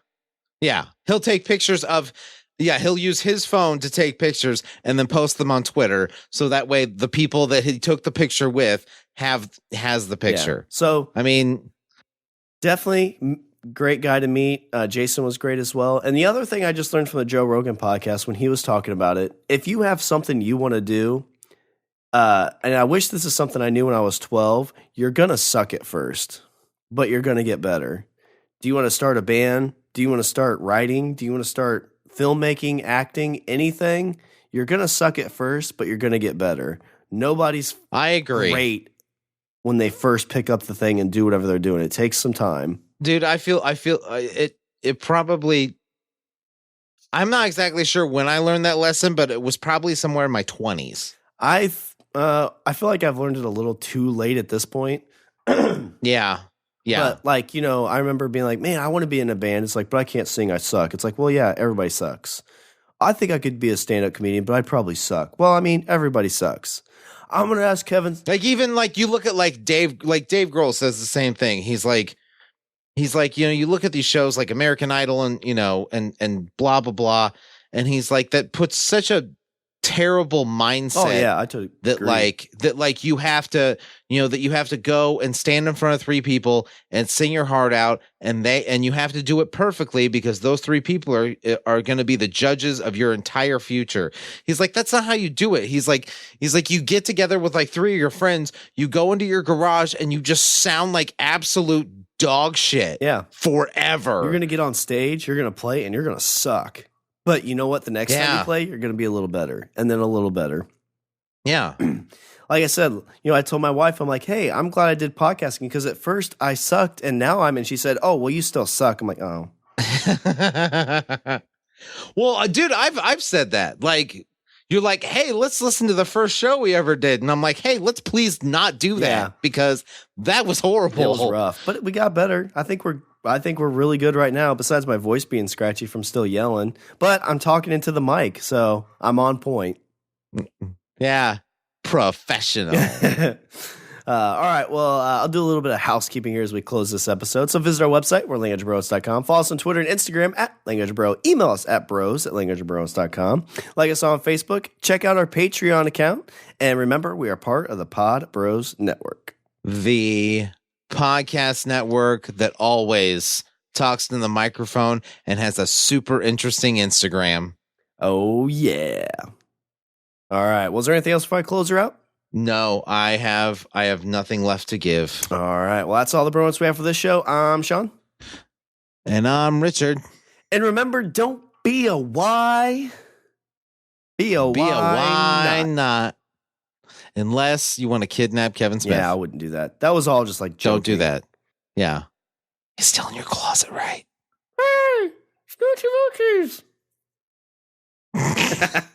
Yeah. He'll take pictures of, he'll use his phone to take pictures and then post them on Twitter. So that way the people that he took the picture with has the picture. Yeah. So, I mean, definitely great guy to meet. Jason was great as well. And the other thing I just learned from the Joe Rogan podcast when he was talking about it, if you have something you want to do, and I wish this is something I knew when I was 12, you're going to suck at first, but you're going to get better. Do you want to start a band? Do you want to start writing? Do you want to start filmmaking, acting, anything? You're going to suck at first, but you're going to get better. Nobody's great when they first pick up the thing and do whatever they're doing. It takes some time. Dude, I feel it probably, I'm not exactly sure when I learned that lesson, but it was probably somewhere in my 20s. I feel like I've learned it a little too late at this point. Yeah. But like, I remember being like, man, I want to be in a band. It's like, but I can't sing. I suck. It's like, well, yeah, everybody sucks. I think I could be a stand-up comedian, but I'd probably suck. Well, I mean, everybody sucks. I'm going to ask Kevin. Like, even like you look at like Dave Grohl says the same thing. He's like, you look at these shows like American Idol and, and blah, blah, blah. And he's like, that puts such a terrible mindset. Oh, yeah, I totally agree. That you have to, that you have to go and stand in front of three people and sing your heart out. And you have to do it perfectly because those three people are going to be the judges of your entire future. He's like, that's not how you do it. He's like, you get together with like three of your friends, you go into your garage and you just sound like absolute dog shit. Yeah. Forever. You're going to get on stage, you're going to play, and you're going to suck. But you know what? The next time you play, you're going to be a little better, and then a little better. Yeah. Like I said, I told my wife, I'm like, hey, I'm glad I did podcasting because at first I sucked, and now and she said, oh, well, you still suck. I'm like, oh. Well, dude, I've said that. Like, you're like, hey, let's listen to the first show we ever did. And I'm like, hey, let's please not do that because that was horrible. It was rough, but we got better. I think we're really good right now, besides my voice being scratchy from still yelling. But I'm talking into the mic, so I'm on point. Yeah. Professional. All right, well, I'll do a little bit of housekeeping here as we close this episode. So visit our website, we're languageofbros.com. Follow us on Twitter and Instagram at languageofbro. Email us at bros@languageofbros.com. Like us on Facebook. Check out our Patreon account. And remember, we are part of the Pod Bros Network. The podcast network that always talks to the microphone and has a super interesting Instagram. Oh, yeah. All right, was there anything else before I close her out? No, I have nothing left to give. All right. Well, that's all the bromance we have for this show. I'm Shawn. And I'm Richard. And remember, don't be a why. Be a why not. Unless you want to kidnap Kevin Smith. Yeah, I wouldn't do that. That was all just like joking. Don't do that. Yeah. He's still in your closet, right? Hey, Snoochie Moochies.